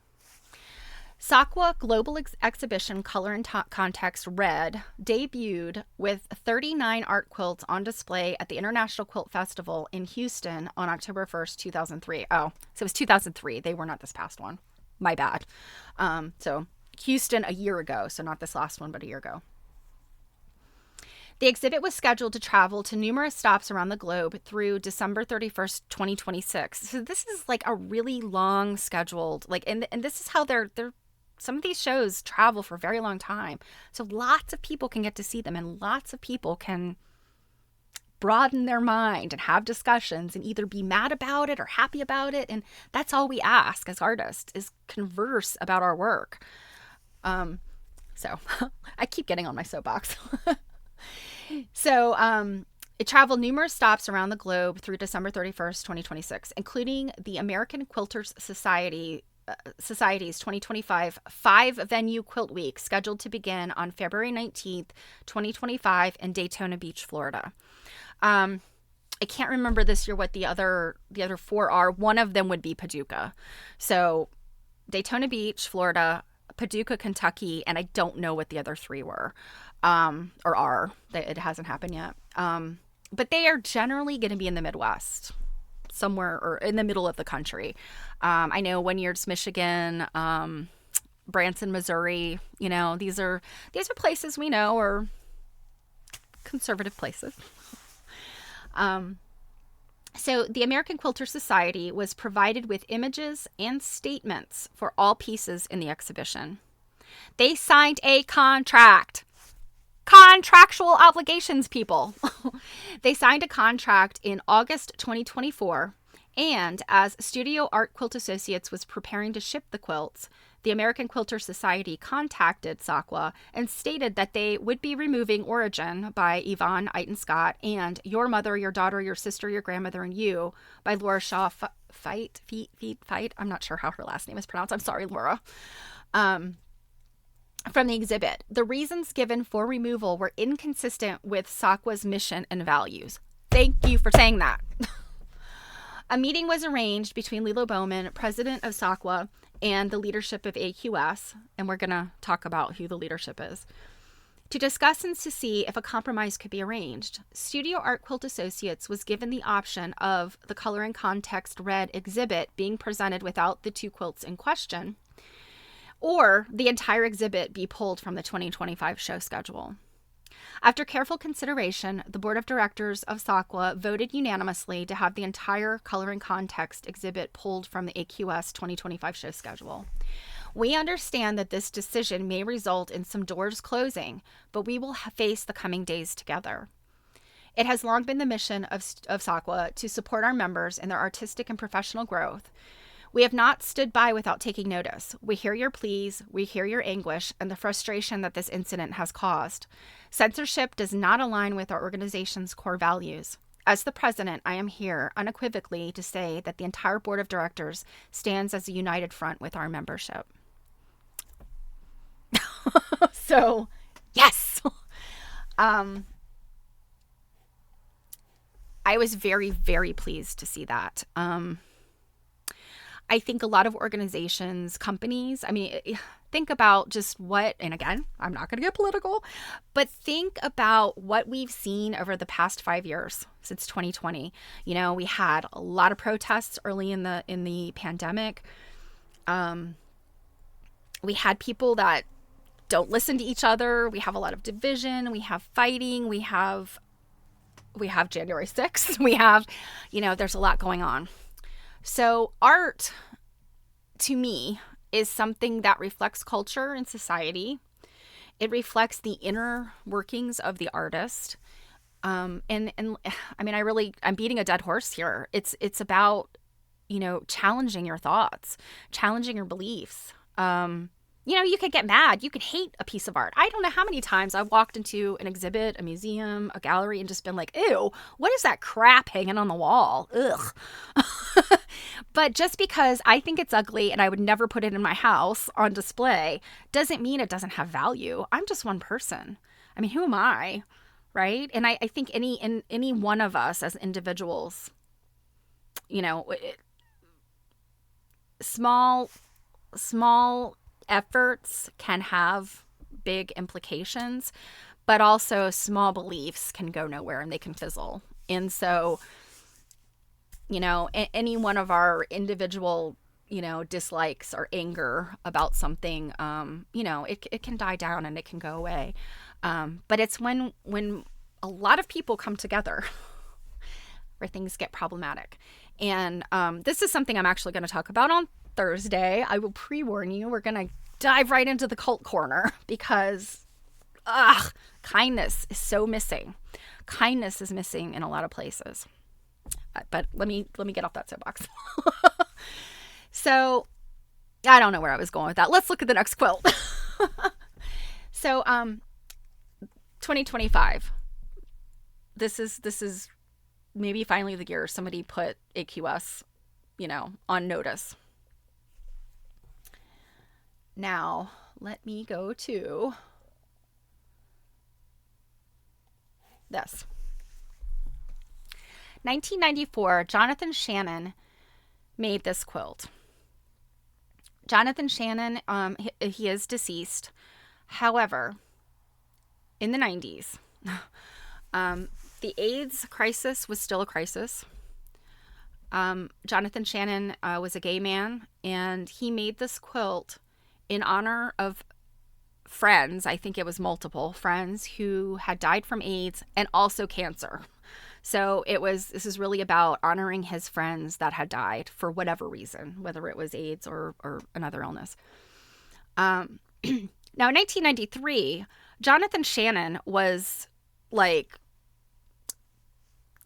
Sakwa Global Exhibition Color and Context Red debuted with 39 art quilts on display at the International Quilt Festival in Houston on October 1st, 2003. Oh, so it was 2003. They were not this past one. My bad. So Houston a year ago. So not this last one, but a year ago. The exhibit was scheduled to travel to numerous stops around the globe through December 31st, 2026. So this is like a really long scheduled, and this is how they're some of these shows travel for a very long time. So lots of people can get to see them, and lots of people can broaden their mind and have discussions and either be mad about it or happy about it. And that's all we ask as artists, is converse about our work. So I keep getting on my soapbox. So it traveled numerous stops around the globe through December 31st, 2026, including the American Quilters Society's 2025 5-venue quilt week, scheduled to begin on February 19th, 2025 in Daytona Beach, Florida. I can't remember this year what the other four are. One of them would be Paducah. So Daytona Beach, Florida, Paducah, Kentucky, and I don't know what the other three were, or are. It hasn't happened yet. But they are generally going to be in the Midwest, somewhere or in the middle of the country. I know one year it's Michigan, Branson, Missouri. You know, these are places we know are conservative places. So the American Quilter Society was provided with images and statements for all pieces in the exhibition. They signed a contract. Contractual obligations, people. They signed a contract in August 2024, and as Studio Art Quilt Associates was preparing to ship the quilts, the American Quilter Society contacted SAQA and stated that they would be removing Origin by Yvonne Eiten Scott and Your Mother, Your Daughter, Your Sister, Your Grandmother, and You by Laura Shaw Fight. I'm not sure how her last name is pronounced. I'm sorry, Laura. From the exhibit. The reasons given for removal were inconsistent with SAQA's mission and values. Thank you for saying that. A meeting was arranged between Lilo Bowman, president of SAQA, and the leadership of AQS, and we're going to talk about who the leadership is, to discuss and to see if a compromise could be arranged. Studio Art Quilt Associates was given the option of the color and context red exhibit being presented without the two quilts in question, or the entire exhibit be pulled from the 2025 show schedule. After careful consideration, the board of directors of SAQA voted unanimously to have the entire color and context exhibit pulled from the AQS 2025 show schedule. We understand that this decision may result in some doors closing, but we will face the coming days together. It has long been the mission of SAQA to support our members in their artistic and professional growth. We have not stood by without taking notice. We hear your pleas, we hear your anguish, and the frustration that this incident has caused. Censorship does not align with our organization's core values. As the president, I am here unequivocally to say that the entire board of directors stands as a united front with our membership. So, yes! I was very, very pleased to see that. I think a lot of organizations, companies, think about just what, and again, I'm not going to get political, but think about what we've seen over the past 5 years since 2020. You know, we had a lot of protests early in the pandemic. We had people that don't listen to each other. We have a lot of division. We have fighting. We have January 6th. We have, there's a lot going on. So art, to me, is something that reflects culture and society. It reflects the inner workings of the artist. I'm beating a dead horse here. It's about, challenging your thoughts, challenging your beliefs. You could get mad. You could hate a piece of art. I don't know how many times I've walked into an exhibit, a museum, a gallery, and just been like, ew, what is that crap hanging on the wall? Ugh. But just because I think it's ugly and I would never put it in my house on display doesn't mean it doesn't have value. I'm just one person. Who am I? Right? And I think any one of us as individuals, small efforts can have big implications, but also small beliefs can go nowhere and they can fizzle. And so, any one of our individual, dislikes or anger about something, it can die down and it can go away. But it's when a lot of people come together where things get problematic. And this is something I'm actually going to talk about on Thursday. I will pre-warn you, we're going to dive right into the cult corner because kindness is so missing. Kindness is missing in a lot of places. But let me get off that soapbox. So I don't know where I was going with that. Let's look at the next quilt. So 2025, this is maybe finally the year somebody put AQS, on notice. Now, let me go to this. 1994, Jonathan Shannon made this quilt. Jonathan Shannon, he is deceased. However, in the 90s, the AIDS crisis was still a crisis. Jonathan Shannon was a gay man, and he made this quilt in honor of friends. I think it was multiple friends who had died from AIDS and also cancer. So this is really about honoring his friends that had died for whatever reason, whether it was AIDS or another illness. Now, in 1993, Jonathan Shannon was like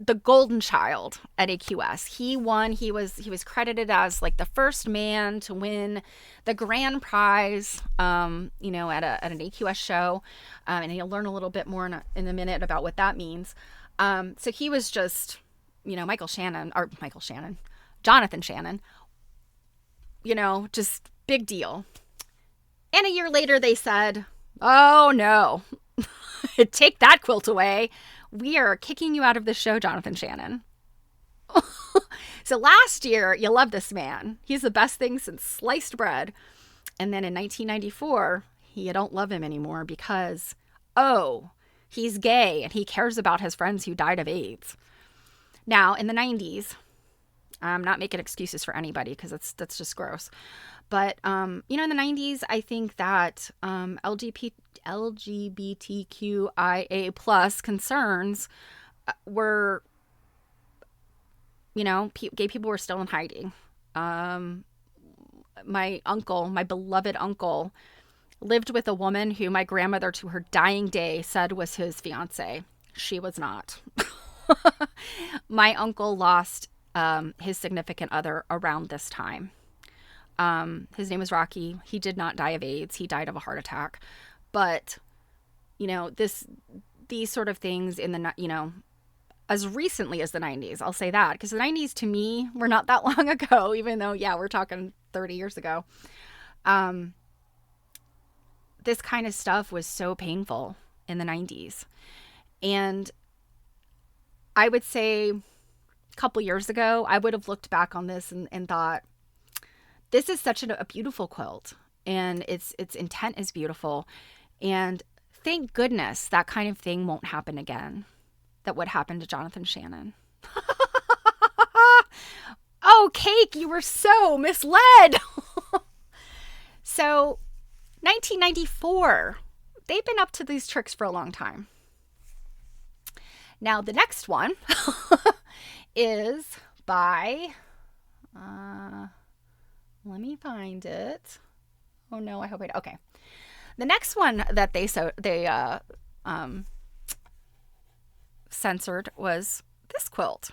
the golden child at AQS. He won. He was credited as like the first man to win the grand prize, at an AQS show, and you'll learn a little bit more in a minute about what that means. So he was just, Jonathan Shannon, just big deal. And a year later they said, "Oh no, take that quilt away. We are kicking you out of the show, Jonathan Shannon." So last year, you love this man. He's the best thing since sliced bread. And then in 1994, you don't love him anymore because, he's gay and he cares about his friends who died of AIDS. Now, in the 90s, I'm not making excuses for anybody because that's just gross. But, in the 90s, I think that LGBTQIA plus concerns were, gay people were still in hiding. My beloved uncle, lived with a woman who my grandmother to her dying day said was his fiance. She was not. My uncle lost his significant other around this time. His name was Rocky. He did not die of AIDS. He died of a heart attack. But, these sort of things in the, as recently as the 90s, I'll say that, because the 90s to me were not that long ago, even though, we're talking 30 years ago. This kind of stuff was so painful in the 90s. And I would say a couple years ago, I would have looked back on this and thought, this is such a beautiful quilt, and its intent is beautiful. And thank goodness that kind of thing won't happen again. That would happen to Jonathan Shannon. Oh, Cake, you were so misled. So 1994, they've been up to these tricks for a long time. Now, the next one is by, let me find it. Oh no, I hope okay. The next one that they censored was this quilt.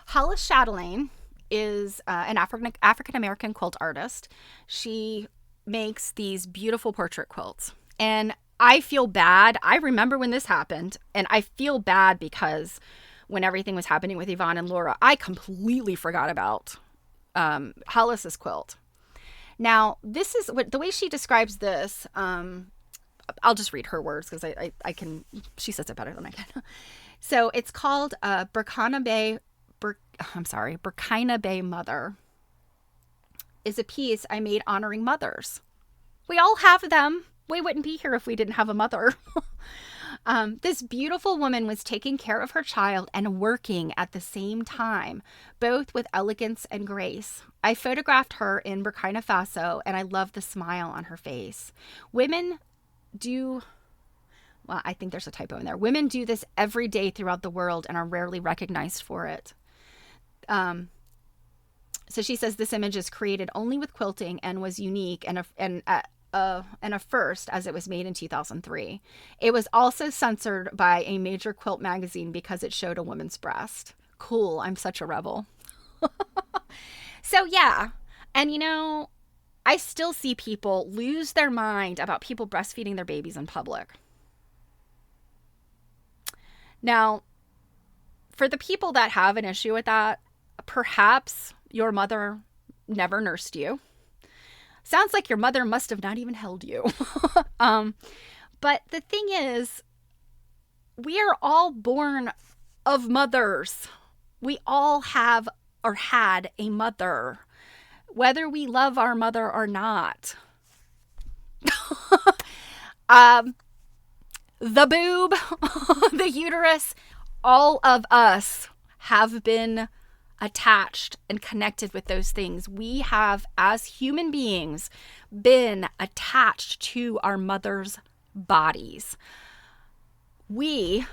Hollis Chatelaine is an African-American quilt artist. She makes these beautiful portrait quilts. And I feel bad. I remember when this happened, and I feel bad because when everything was happening with Yvonne and Laura, I completely forgot about Hollis's quilt. Now, this is the way she describes this. I'll just read her words because I can, she says it better than I can. So it's called Burkina Bay Mother. Is a piece I made honoring mothers. We all have them. We wouldn't be here if we didn't have a mother. This beautiful woman was taking care of her child and working at the same time, both with elegance and grace. I photographed her in Burkina Faso, and I love the smile on her face. Women do, well, I think there's a typo in there. Women do this every day throughout the world and are rarely recognized for it. So she says this image is created only with quilting and was unique and a first as it was made in 2003. It was also censored by a major quilt magazine because it showed a woman's breast. Cool. I'm such a rebel. So yeah. And I still see people lose their mind about people breastfeeding their babies in public. Now, for the people that have an issue with that, perhaps your mother never nursed you. Sounds like your mother must have not even held you. But the thing is, we are all born of mothers. We all have or had a mother, whether we love our mother or not. The boob, the uterus, all of us have been attached and connected with those things. We have, as human beings, been attached to our mother's bodies. We,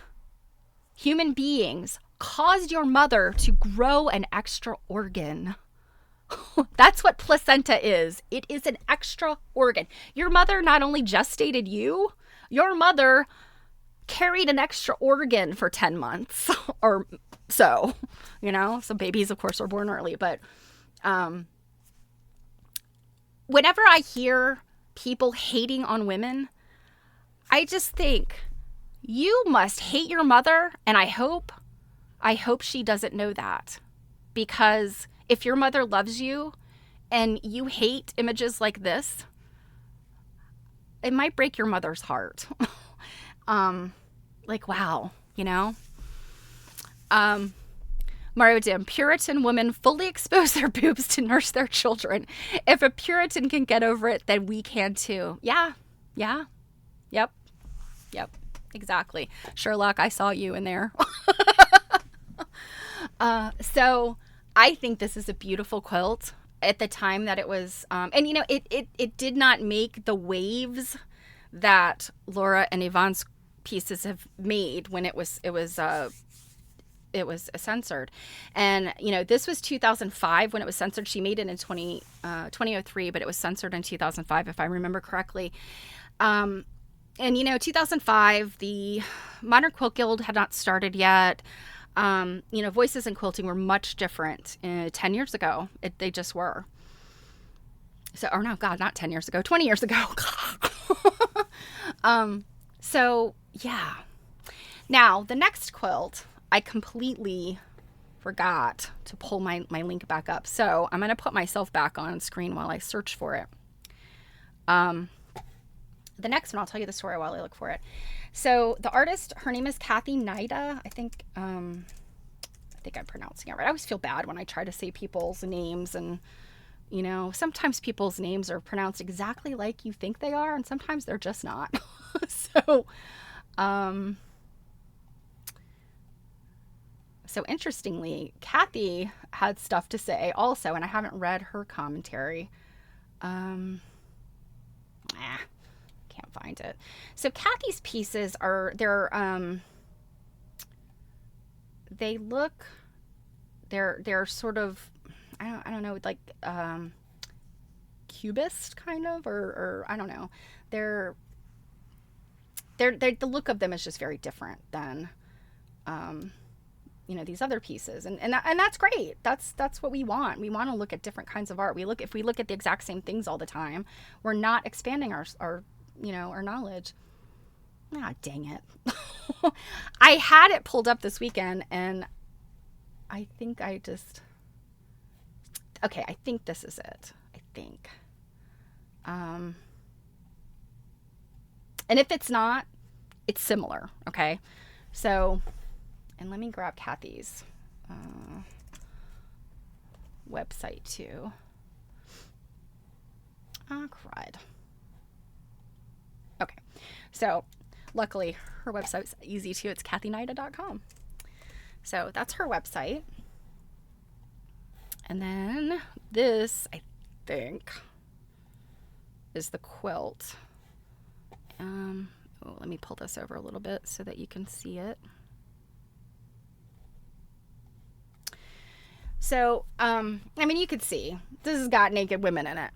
human beings, caused your mother to grow an extra organ. That's what placenta is. It is an extra organ. Your mother not only gestated you, your mother carried an extra organ for 10 months or so, So babies, of course, are born early. But whenever I hear people hating on women, I just think, you must hate your mother, and I hope she doesn't know that. Because if your mother loves you and you hate images like this, it might break your mother's heart. Like, wow, Mario Dim, Puritan women fully expose their boobs to nurse their children. If a Puritan can get over it, then we can too. Yeah. Yep. Exactly. Sherlock, I saw you in there. So I think this is a beautiful quilt. At the time that it was, and it did not make the waves that Laura and Yvonne's pieces have made when it was censored. And this was 2005 when it was censored. She made it in 2003, but it was censored in 2005 if I remember correctly. And 2005, the Modern Quilt Guild had not started yet. Voices in quilting were much different 10 years ago. They just were. So, or no, God, not 10 years ago, 20 years ago. So yeah. Now the next quilt, I completely forgot to pull my link back up. So I'm going to put myself back on screen while I search for it. The next one, I'll tell you the story while I look for it. So the artist, her name is Kathy Nida. I think I'm pronouncing it right. I always feel bad when I try to say people's names, and sometimes people's names are pronounced exactly like you think they are, and sometimes they're just not. So interestingly, Kathy had stuff to say also, and I haven't read her commentary. Can't find it. So Kathy's pieces they're sort of, I don't know, like cubist kind of, or I don't know. They're the look of them is just very different than these other pieces, and that's great. That's what we want. We want to look at different kinds of art. If we look at the exact same things all the time, we're not expanding our knowledge. Ah, dang it. I had it pulled up this weekend, and I think I think this is it. I think. And if it's not, it's similar. Okay. So, and let me grab Kathy's website too. Ah, crud. Okay. So, luckily, her website's easy too. It's kathynida.com. So, that's her website. And then this, I think, is the quilt. Let me pull this over a little bit so that you can see it. So, you could see this has got naked women in it.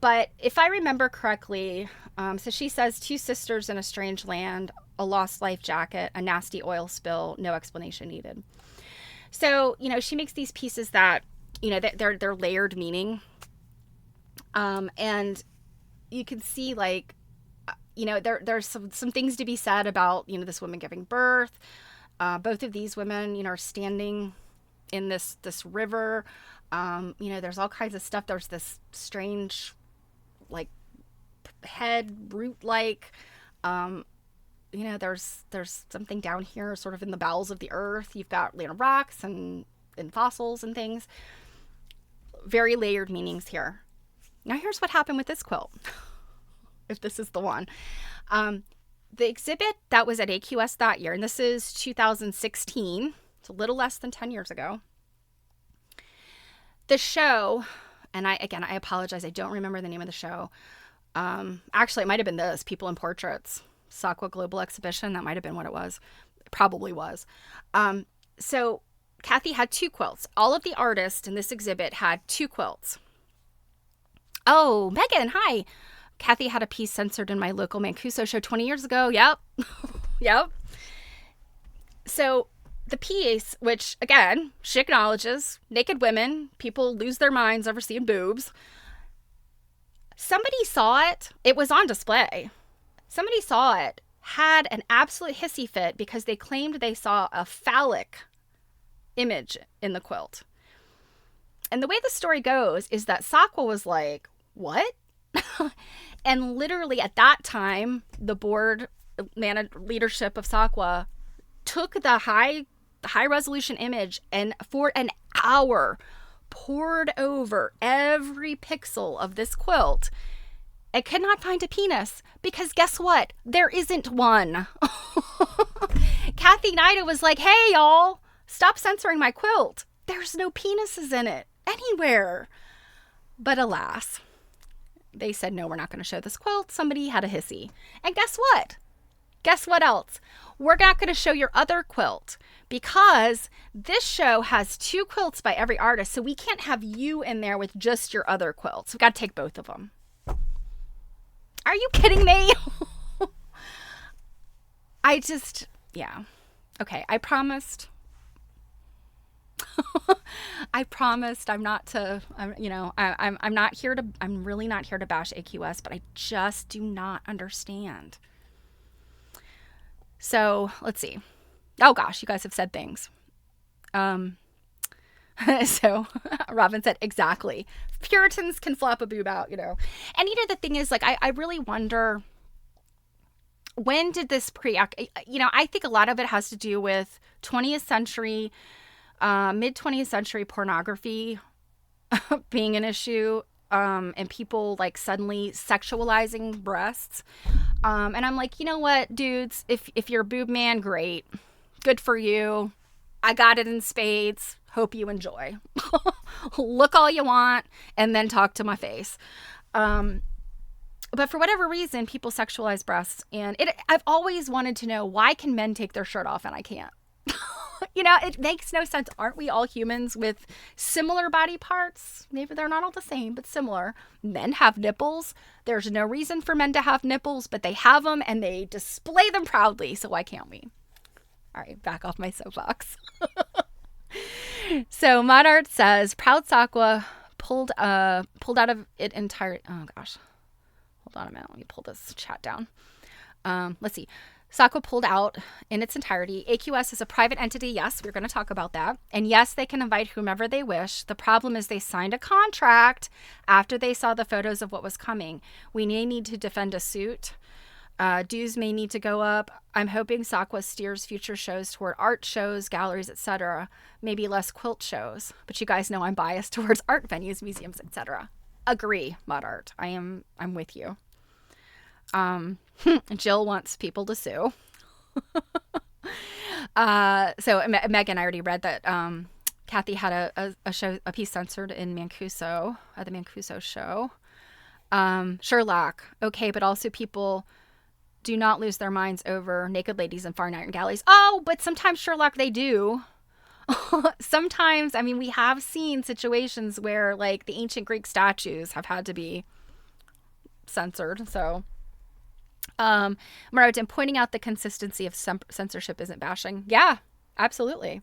But if I remember correctly, so she says 2 sisters in a strange land, a lost life jacket, a nasty oil spill, no explanation needed. So, she makes these pieces that, they're layered meaning. And you can see, like, there's some things to be said about, this woman giving birth. Both of these women, are standing in this river. There's all kinds of stuff. There's this strange, like, head root like. There's something down here, sort of in the bowels of the earth. You've got, rocks and fossils and things. Very layered meanings here. Now here's what happened with this quilt, if this is the one. The exhibit that was at AQS that year, and this is 2016, it's a little less than 10 years ago. The show, and I apologize, I don't remember the name of the show. Actually, it might have been this, People in Portraits, Sakwa Global Exhibition. That might have been what it was. It probably was. So Kathy had 2 quilts. All of the artists in this exhibit had 2 quilts. Oh, Megan, hi. Kathy had a piece censored in my local Mancuso show 20 years ago. Yep. Yep. So the piece, which, again, she acknowledges, naked women, people lose their minds over seeing boobs. Somebody saw it. It was on display. Somebody saw it, had an absolute hissy fit because they claimed they saw a phallic image in the quilt. And the way the story goes is that Sakwa was like, what? And literally at that time, the board leadership of Sakwa took the high resolution image and for an hour poured over every pixel of this quilt and could not find a penis because guess what? There isn't one. Kathy Nida was like, hey, y'all, stop censoring my quilt. There's no penises in it anywhere. But alas, they said, no, we're not going to show this quilt. Somebody had a hissy. And guess what? Guess what else? We're not going to show your other quilt because this show has 2 quilts by every artist. So we can't have you in there with just your other quilts. We've got to take both of them. Are you kidding me? Yeah. Okay, I promised. I promised I'm not to, I'm not here to, I'm really not here to bash AQS, but I just do not understand. So let's see. Oh gosh, you guys have said things. So Robin said, exactly. Puritans can flop a boob out, And the thing is, like, I really wonder, when did this I think a lot of it has to do with 20th century, mid-20th century pornography being an issue, and people like suddenly sexualizing breasts. And I'm like, you know what, dudes, if you're a boob man, great. Good for you. I got it in spades. Hope you enjoy. Look all you want and then talk to my face. But for whatever reason, people sexualize breasts. And I've always wanted to know, why can men take their shirt off and I can't? It makes no sense. Aren't we all humans with similar body parts? Maybe they're not all the same, but similar. Men have nipples. There's no reason for men to have nipples, but they have them and they display them proudly. So why can't we? All right, back off my soapbox. So Modart says, proud Sakwa pulled out of it entire. Oh gosh, hold on a minute. Let me pull this chat down. Let's see. Sakwa pulled out in its entirety. AQS is a private entity. Yes, we're going to talk about that. And yes, they can invite whomever they wish. The problem is they signed a contract after they saw the photos of what was coming. We may need to defend a suit. Dues may need to go up. I'm hoping Sakwa steers future shows toward art shows, galleries, etc. Maybe less quilt shows. But you guys know I'm biased towards art venues, museums, etc. Agree, Mod Art. I'm with you. Jill wants people to sue. So Megan, I already read that Kathy had a piece censored in Mancuso at the Mancuso show. Sherlock, okay, but also people do not lose their minds over naked ladies in far night galleys. Oh, but sometimes, Sherlock, they do. Sometimes, I mean, we have seen situations where, like, the ancient Greek statues have had to be censored. So, Marot, and pointing out the consistency of censorship isn't bashing. Yeah, absolutely.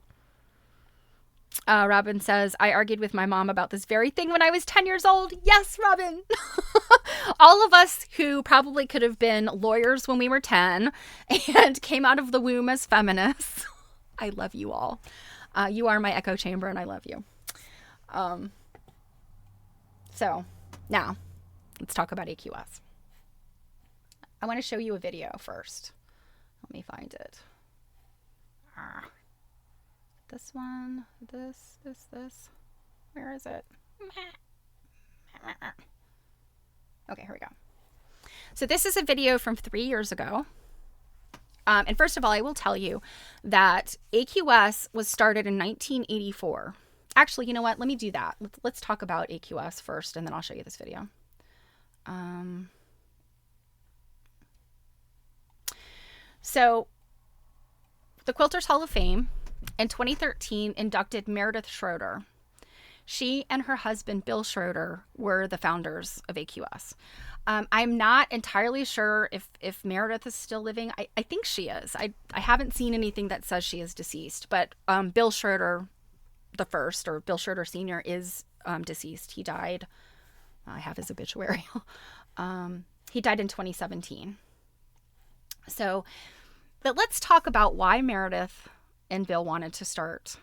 Robin says, I argued with my mom about this very thing when I was 10 years old. Yes, Robin. All of us who probably could have been lawyers when we were 10 and came out of the womb as feminists. I love you all. You are my echo chamber, and I love you. So now let's talk about AQS. I want to show you a video first. Let me find it. This one, this. Where is it? Okay, here we go. So this is a video from 3 years ago. And first of all, I will tell you that AQS was started in 1984. Actually, you know what? Let me do that. Let's talk about AQS first, and then I'll show you this video. So the Quilters Hall of Fame in 2013 inducted Meredith Schroeder. She and her husband, Bill Schroeder, were the founders of AQS. I'm not entirely sure if Meredith is still living. I think she is. I haven't seen anything that says she is deceased, but Bill Schroeder the first, or Bill Schroeder Sr., is deceased. He died. I have his obituary. He died in 2017. So, but let's talk about why Meredith and Bill wanted to start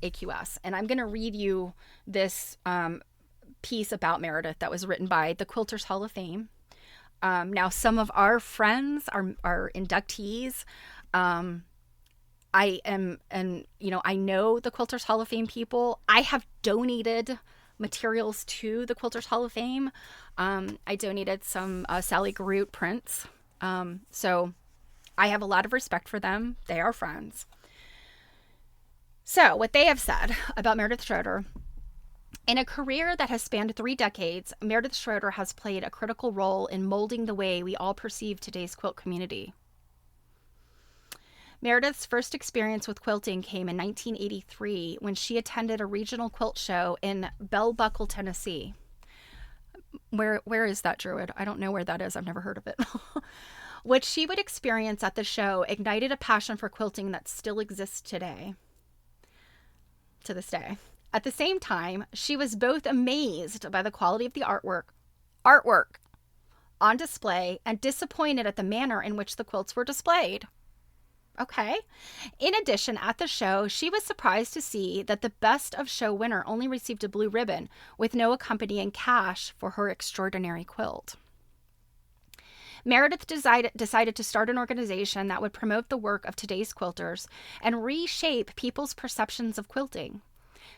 AQS. And I'm going to read you this piece about Meredith that was written by the Quilters Hall of Fame. Now, some of our friends are inductees. I am, and I know the Quilters Hall of Fame people. I have donated materials to the Quilters Hall of Fame. I donated some Sally Garrett prints. So I have a lot of respect for them. They are friends. So what they have said about Meredith Schroeder: in a career that has spanned 3 decades, Meredith Schroeder has played a critical role in molding the way we all perceive today's quilt community. Meredith's first experience with quilting came in 1983 when she attended a regional quilt show in Bell Buckle, Tennessee. Where is that, Druid? I don't know where that is. I've never heard of it. What she would experience at the show ignited a passion for quilting that still exists today, to this day. At the same time, she was both amazed by the quality of the artwork on display, and disappointed at the manner in which the quilts were displayed. Okay. In addition, at the show, she was surprised to see that the best of show winner only received a blue ribbon with no accompanying cash for her extraordinary quilt. Meredith decided to start an organization that would promote the work of today's quilters and reshape people's perceptions of quilting.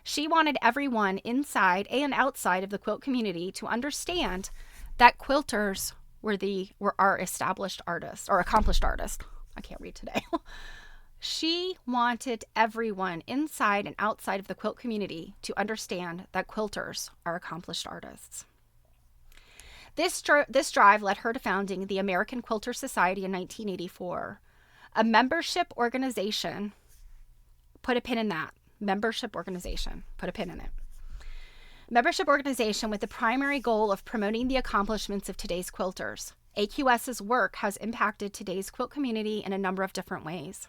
She wanted everyone inside and outside of the quilt community to understand that quilters were our established artists, or accomplished artists. I can't read today. She wanted everyone inside and outside of the quilt community to understand that quilters are accomplished artists. This drive led her to founding the American Quilter Society in 1984, a membership organization. Put a pin in that. Membership organization. Put a pin in it. Membership organization with the primary goal of promoting the accomplishments of today's quilters. AQS's work has impacted today's quilt community in a number of different ways.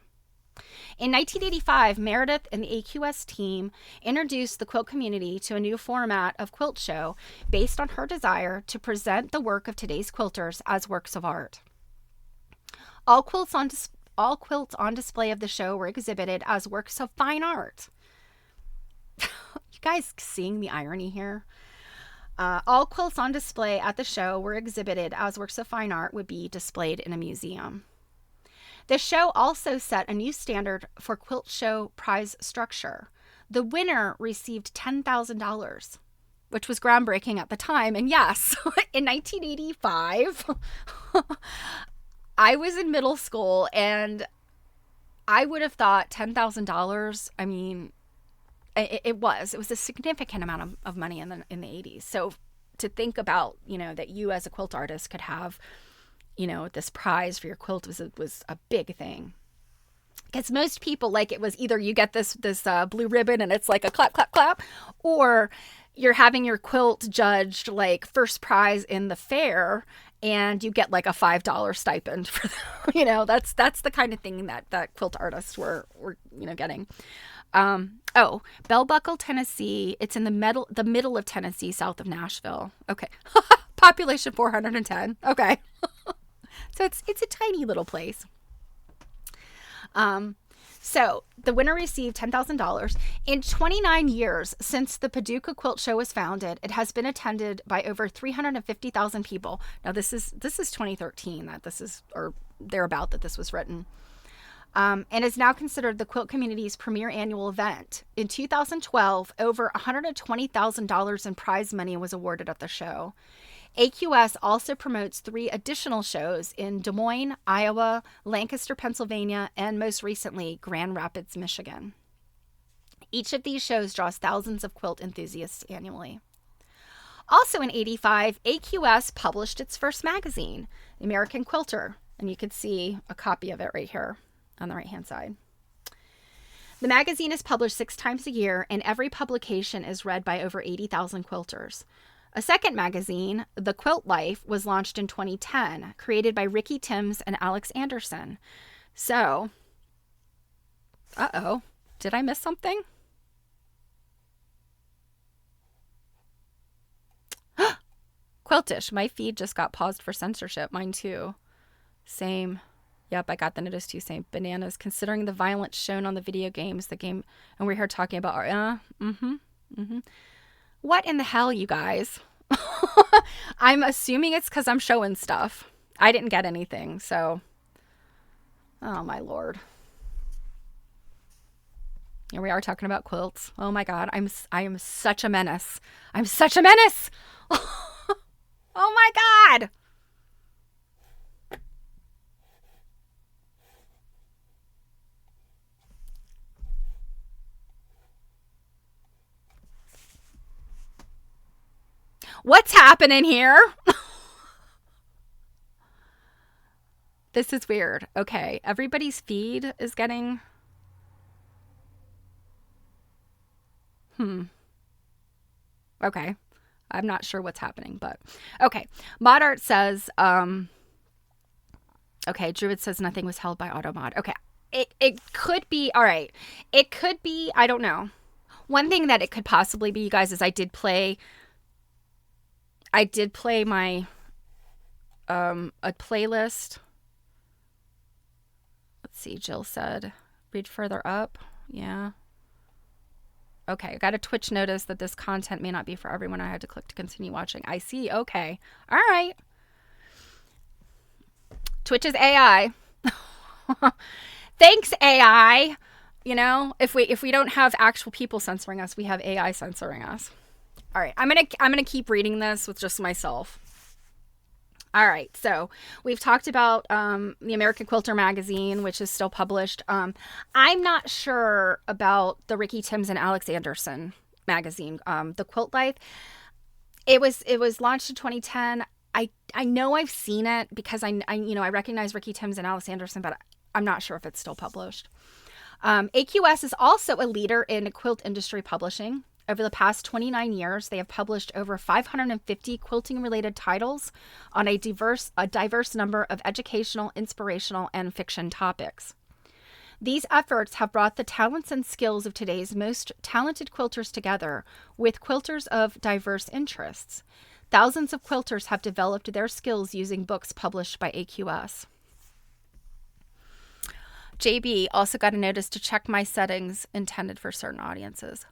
In 1985, Meredith and the AQS team introduced the quilt community to a new format of quilt show based on her desire to present the work of today's quilters as works of art. All quilts on display of the show were exhibited as works of fine art. You guys seeing the irony here? All quilts on display at the show were exhibited as works of fine art would be displayed in a museum. The show also set a new standard for quilt show prize structure. The winner received $10,000, which was groundbreaking at the time. And yes, in 1985, I was in middle school, and I would have thought $10,000, I mean, it was a significant amount of money in the 80s. So to think about, that you as a quilt artist could have, this prize for your quilt was a big thing. Because most people, it was either you get this blue ribbon and it's like a clap, clap, clap, or you're having your quilt judged first prize in the fair, and you get a $5 stipend for that's the kind of thing that quilt artists were getting. Bell Buckle, Tennessee. It's in the middle of Tennessee, south of Nashville. Okay. Population 410. Okay. So it's a tiny little place. So the winner received $10,000. In 29 years since the Paducah Quilt Show was founded, it has been attended by over 350,000 people. Now this is 2013 that this is, or thereabout, that this was written. And is now considered the quilt community's premier annual event. In 2012, over $120,000 in prize money was awarded at the show. AQS also promotes 3 additional shows in Des Moines, Iowa, Lancaster, Pennsylvania, and most recently, Grand Rapids, Michigan. Each of these shows draws thousands of quilt enthusiasts annually. Also in '85, AQS published its first magazine, The American Quilter, and you can see a copy of it right here on the right-hand side. The magazine is published 6 times a year, and every publication is read by over 80,000 quilters. A second magazine, The Quilt Life, was launched in 2010, created by Ricky Timms and Alex Anderson. So, did I miss something? Quiltish, my feed just got paused for censorship. Mine too. Same. Yep, I got the notice too. Same. Bananas. Considering the violence shown on the video games, the game, and we're here talking about What in the hell, you guys? I'm assuming it's because I'm showing stuff. I didn't get anything, so. Oh, my Lord. Here we are talking about quilts. Oh, my God. I am such a menace. I'm such a menace. Oh, my God. What's happening here? This is weird. Okay, everybody's feed is getting... Okay. I'm not sure what's happening, but... Okay. Mod Art says... Okay, Druid says nothing was held by Automod. Okay. It could be... All right. It could be... I don't know. One thing that it could possibly be, you guys, is I did play my a playlist. Let's see, Jill said read further up. Yeah. Okay, I got a Twitch notice that this content may not be for everyone. I had to click to continue watching. I see. Okay. All right. Twitch is AI. Thanks, AI. You know, if we don't have actual people censoring us, we have AI censoring us. All right, I'm gonna keep reading this with just myself. All right, so we've talked about the American Quilter magazine, which is still published. I'm not sure about the Ricky Timms and Alex Anderson magazine, the Quilt Life. It was launched in 2010. I know I've seen it because I recognize Ricky Timms and Alex Anderson, but I'm not sure if it's still published. AQS is also a leader in quilt industry publishing. Over the past 29 years, they have published over 550 quilting-related titles on a diverse number of educational, inspirational, and fiction topics. These efforts have brought the talents and skills of today's most talented quilters together with quilters of diverse interests. Thousands of quilters have developed their skills using books published by AQS. JB also got a notice to check my settings intended for certain audiences.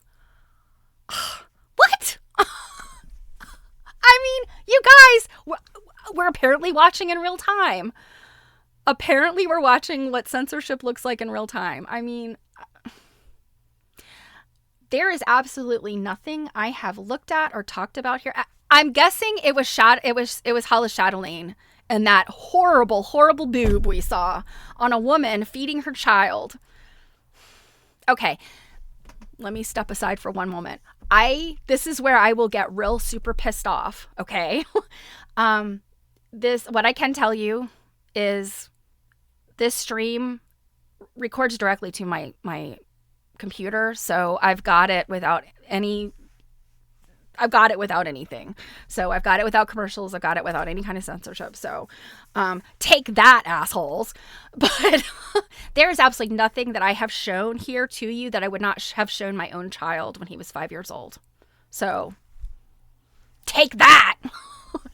What? I mean, you guys, we're apparently watching in real time. Apparently, we're watching what censorship looks like in real time. I mean, there is absolutely nothing I have looked at or talked about here. I'm guessing it was Hollis Chatelaine and that horrible, horrible boob we saw on a woman feeding her child. Okay. Let me step aside for one moment. This is where I will get real super pissed off, okay? What I can tell you is this stream records directly to my computer, so I've got it without anything. So I've got it without commercials. I've got it without any kind of censorship. So take that, assholes. But there is absolutely nothing that I have shown here to you that I would not have shown my own child when he was 5 years old. So Take that.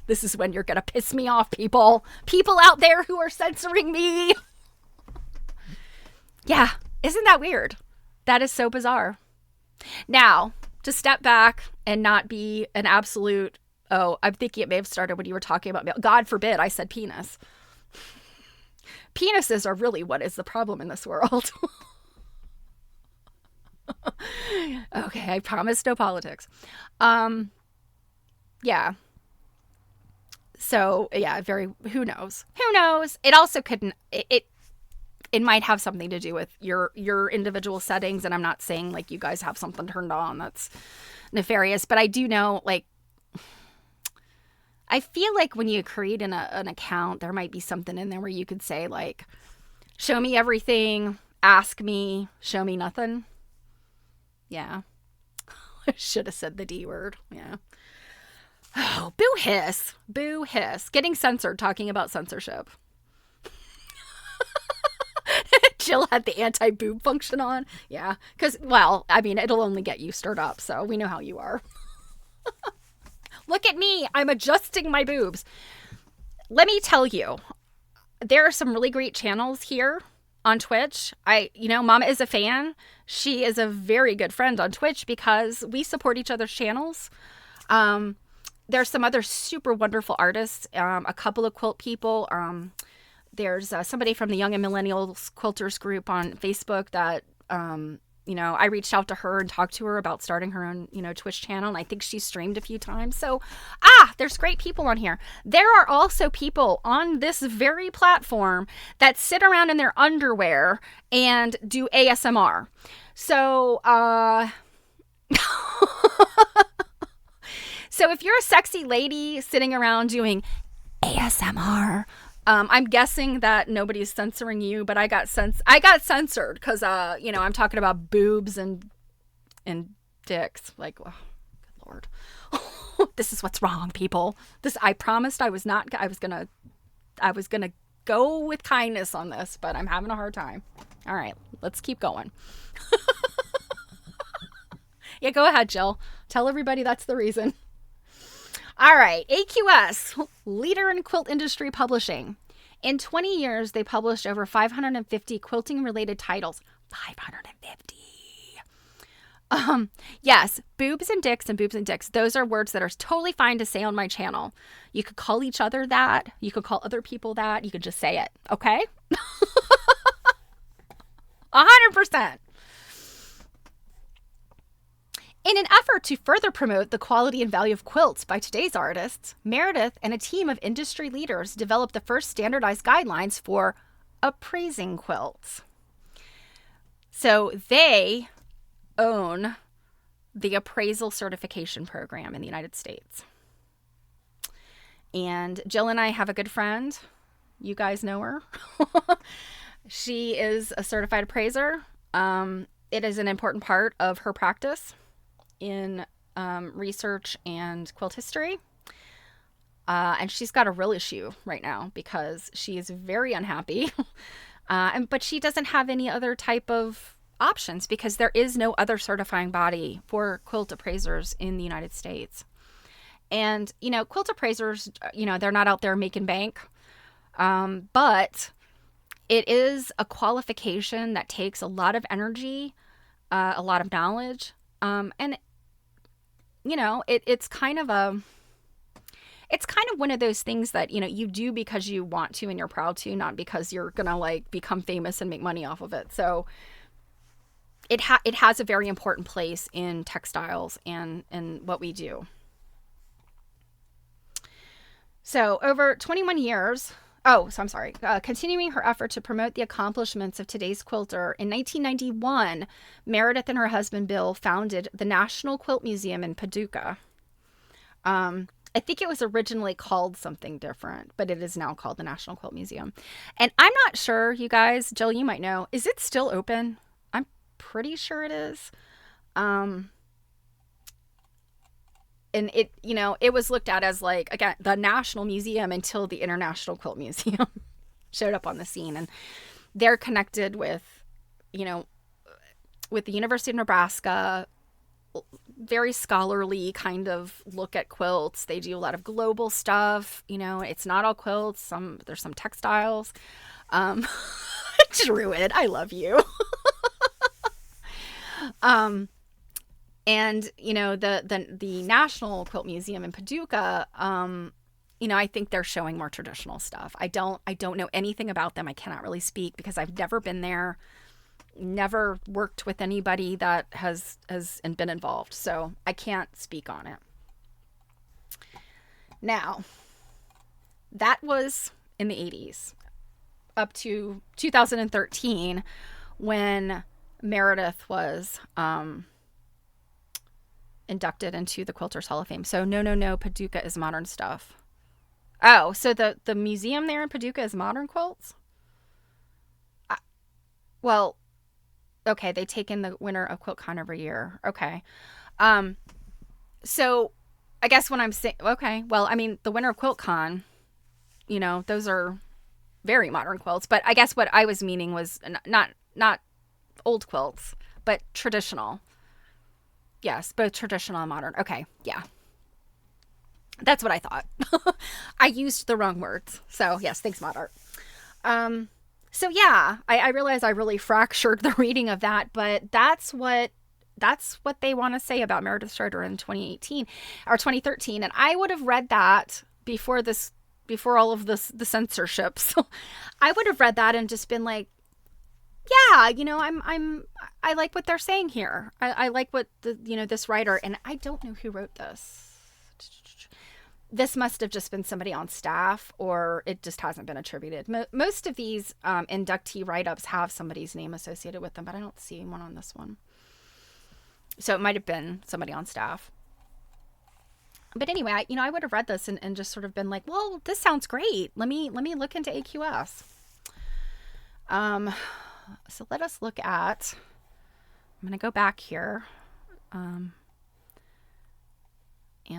This is when you're going to piss me off, people. People out there who are censoring me. Yeah, isn't that weird? That is so bizarre. Now, to step back and not be an absolute, oh, I'm thinking it may have started when you were talking about, God forbid I said penis. Penises are really what is the problem in this world. Okay, I promise no politics. Yeah. So, yeah, who knows? Who knows? It also couldn't, it might have something to do with your individual settings, and I'm not saying, like, you guys have something turned on that's nefarious, but I do know, like, I feel like when you create an account, there might be something in there where you could say, like, show me everything, ask me, show me nothing. Yeah. I should have said the D word. Yeah. Oh, boo hiss. Boo hiss. Getting censored talking about censorship. Jill had the anti-boob function on. Yeah. Because, well, I mean, it'll only get you stirred up, so we know how you are. Look at me. I'm adjusting my boobs. Let me tell you, there are some really great channels here on Twitch. Mama is a fan. She is a very good friend on Twitch because we support each other's channels. There's some other super wonderful artists, a couple of quilt people. There's somebody from the Young and Millennials Quilters group on Facebook that, I reached out to her and talked to her about starting her own, Twitch channel. And I think she streamed a few times. So, there's great people on here. There are also people on this very platform that sit around in their underwear and do ASMR. So, so if you're a sexy lady sitting around doing ASMR, I'm guessing that nobody's censoring you, but I got censored because, I'm talking about boobs and dicks. Like, oh, good Lord. This is what's wrong, people. I promised I was gonna go with kindness on this, but I'm having a hard time. All right, let's keep going. Yeah, go ahead, Jill. Tell everybody that's the reason. All right, AQS, leader in quilt industry publishing. In 20 years, they published over 550 quilting-related titles. 550. Yes, boobs and dicks. Those are words that are totally fine to say on my channel. You could call each other that. You could call other people that. You could just say it, okay? 100%. In an effort to further promote the quality and value of quilts by today's artists, Meredith and a team of industry leaders developed the first standardized guidelines for appraising quilts. So they own the appraisal certification program in the United States. And Jill and I have a good friend. You guys know her. She is a certified appraiser. It is an important part of her practice in research and quilt history. And she's got a real issue right now because she is very unhappy. But she doesn't have any other type of options because there is no other certifying body for quilt appraisers in the United States. And, quilt appraisers, they're not out there making bank. But it is a qualification that takes a lot of energy, a lot of knowledge. And it's kind of one of those things that, you do because you want to and you're proud to, not because you're going to become famous and make money off of it. So it has a very important place in textiles and what we do. So over 21 years, continuing her effort to promote the accomplishments of today's quilter, in 1991, Meredith and her husband Bill founded the National Quilt Museum in Paducah. I think it was originally called something different, but it is now called the National Quilt Museum. And I'm not sure, you guys, Jill, you might know, is it still open? I'm pretty sure it is. And it was looked at as again, the National Museum until the International Quilt Museum showed up on the scene. And they're connected with the University of Nebraska, very scholarly kind of look at quilts. They do a lot of global stuff. It's not all quilts. There's some textiles. Um, Druid, I love you. And the National Quilt Museum in Paducah, I think they're showing more traditional stuff. I don't know anything about them. I cannot really speak because I've never been there, never worked with anybody that has been involved. So I can't speak on it. Now, that was in the 80s up to 2013 when Meredith was inducted into the Quilters Hall of Fame. So no, Paducah is modern stuff. Oh, so the museum there in Paducah is modern quilts? Well, okay, they take in the winner of QuiltCon every year. Okay. So I guess when I'm saying, okay, well, I mean, the winner of QuiltCon, those are very modern quilts, but I guess what I was meaning was not old quilts, but traditional. Yes, both traditional and modern. Okay, yeah. That's what I thought. I used the wrong words. So, yes, thanks, Mod Art. So, yeah, I realize I really fractured the reading of that, but that's what they want to say about Meredith Schroeder in 2018 or 2013. And I would have read that before all of the censorship. So I would have read that and just been like, yeah, I like what they're saying here. I like what this writer, and I don't know who wrote this. This must have just been somebody on staff, or it just hasn't been attributed. Most of these inductee write-ups have somebody's name associated with them, but I don't see one on this one. So it might have been somebody on staff. But anyway, I would have read this and just sort of been like, well, this sounds great. Let me look into AQS. So let us look at, I'm going to go back here and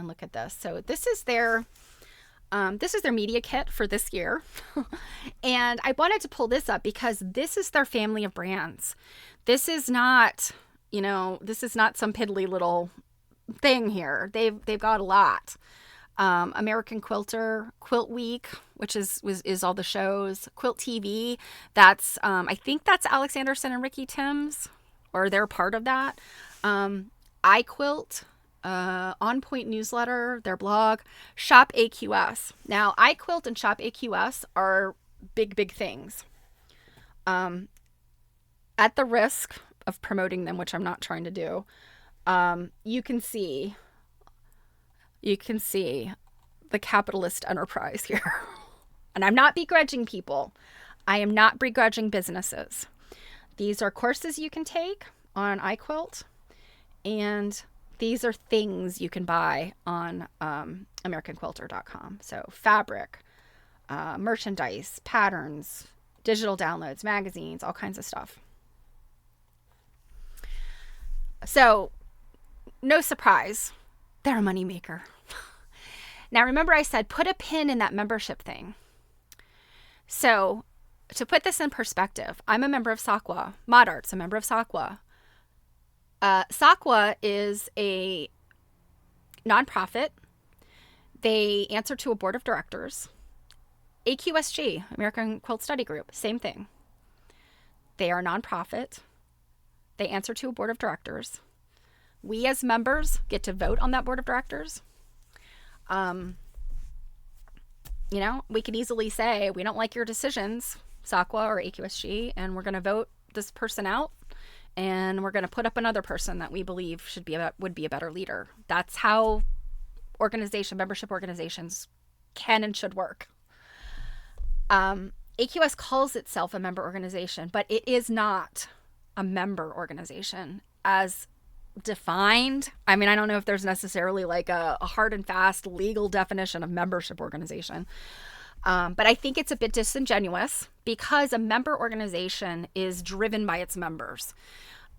look at this. So this is their media kit for this year. And I wanted to pull this up because this is their family of brands. This is not, some piddly little thing here. They've got a lot. American Quilter, Quilt Week, which is all the shows, Quilt TV. That's I think that's Alex Anderson and Ricky Timms, or they're part of that. iQuilt, On Point Newsletter, their blog, Shop AQS. Now, iQuilt and Shop AQS are big things. At the risk of promoting them, which I'm not trying to do, you can see the capitalist enterprise here. And I'm not begrudging people. I am not begrudging businesses. These are courses you can take on iQuilt, and these are things you can buy on AmericanQuilter.com. So fabric, merchandise, patterns, digital downloads, magazines, all kinds of stuff. So no surprise, they're a moneymaker. Now, remember I said put a pin in that membership thing. So to put this in perspective, I'm a member of SAQA. Mod Art's a member of SAQA. SAQA is a nonprofit. They answer to a board of directors. AQSG, American Quilt Study Group, same thing. They are a nonprofit. They answer to a board of directors. We as members get to vote on that board of directors. We could easily say, we don't like your decisions, SAQA or AQSG, and we're going to vote this person out, and we're going to put up another person that we believe would be a better leader. That's how membership organizations can and should work. AQS calls itself a member organization, but it is not a member organization as defined. I mean, I don't know if there's necessarily like a hard and fast legal definition of membership organization. But I think it's a bit disingenuous because a member organization is driven by its members.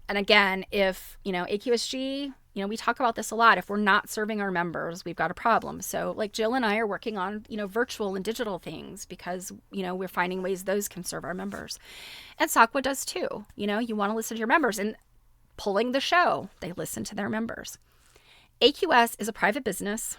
And again, if, AQSG, we talk about this a lot. If we're not serving our members, we've got a problem. So like Jill and I are working on, virtual and digital things because, we're finding ways those can serve our members. And SAQA does too. You want to listen to your members. And pulling the show. They listen to their members. AQS is a private business.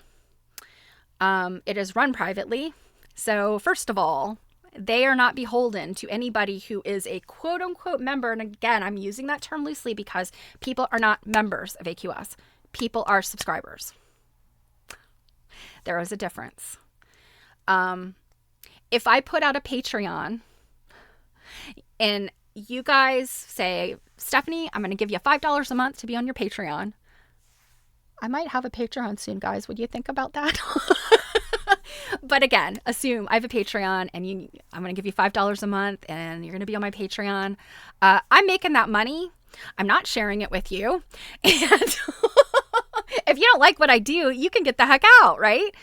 It is run privately. So first of all, they are not beholden to anybody who is a quote unquote member. And again, I'm using that term loosely because people are not members of AQS. People are subscribers. There is a difference. If I put out a Patreon and you guys say, Stephanie, I'm going to give you $5 a month to be on your Patreon. I might have a Patreon soon, guys. Would you think about that? But again, assume I have a Patreon and I'm going to give you $5 a month and you're going to be on my Patreon. I'm making that money. I'm not sharing it with you. And if you don't like what I do, you can get the heck out, right?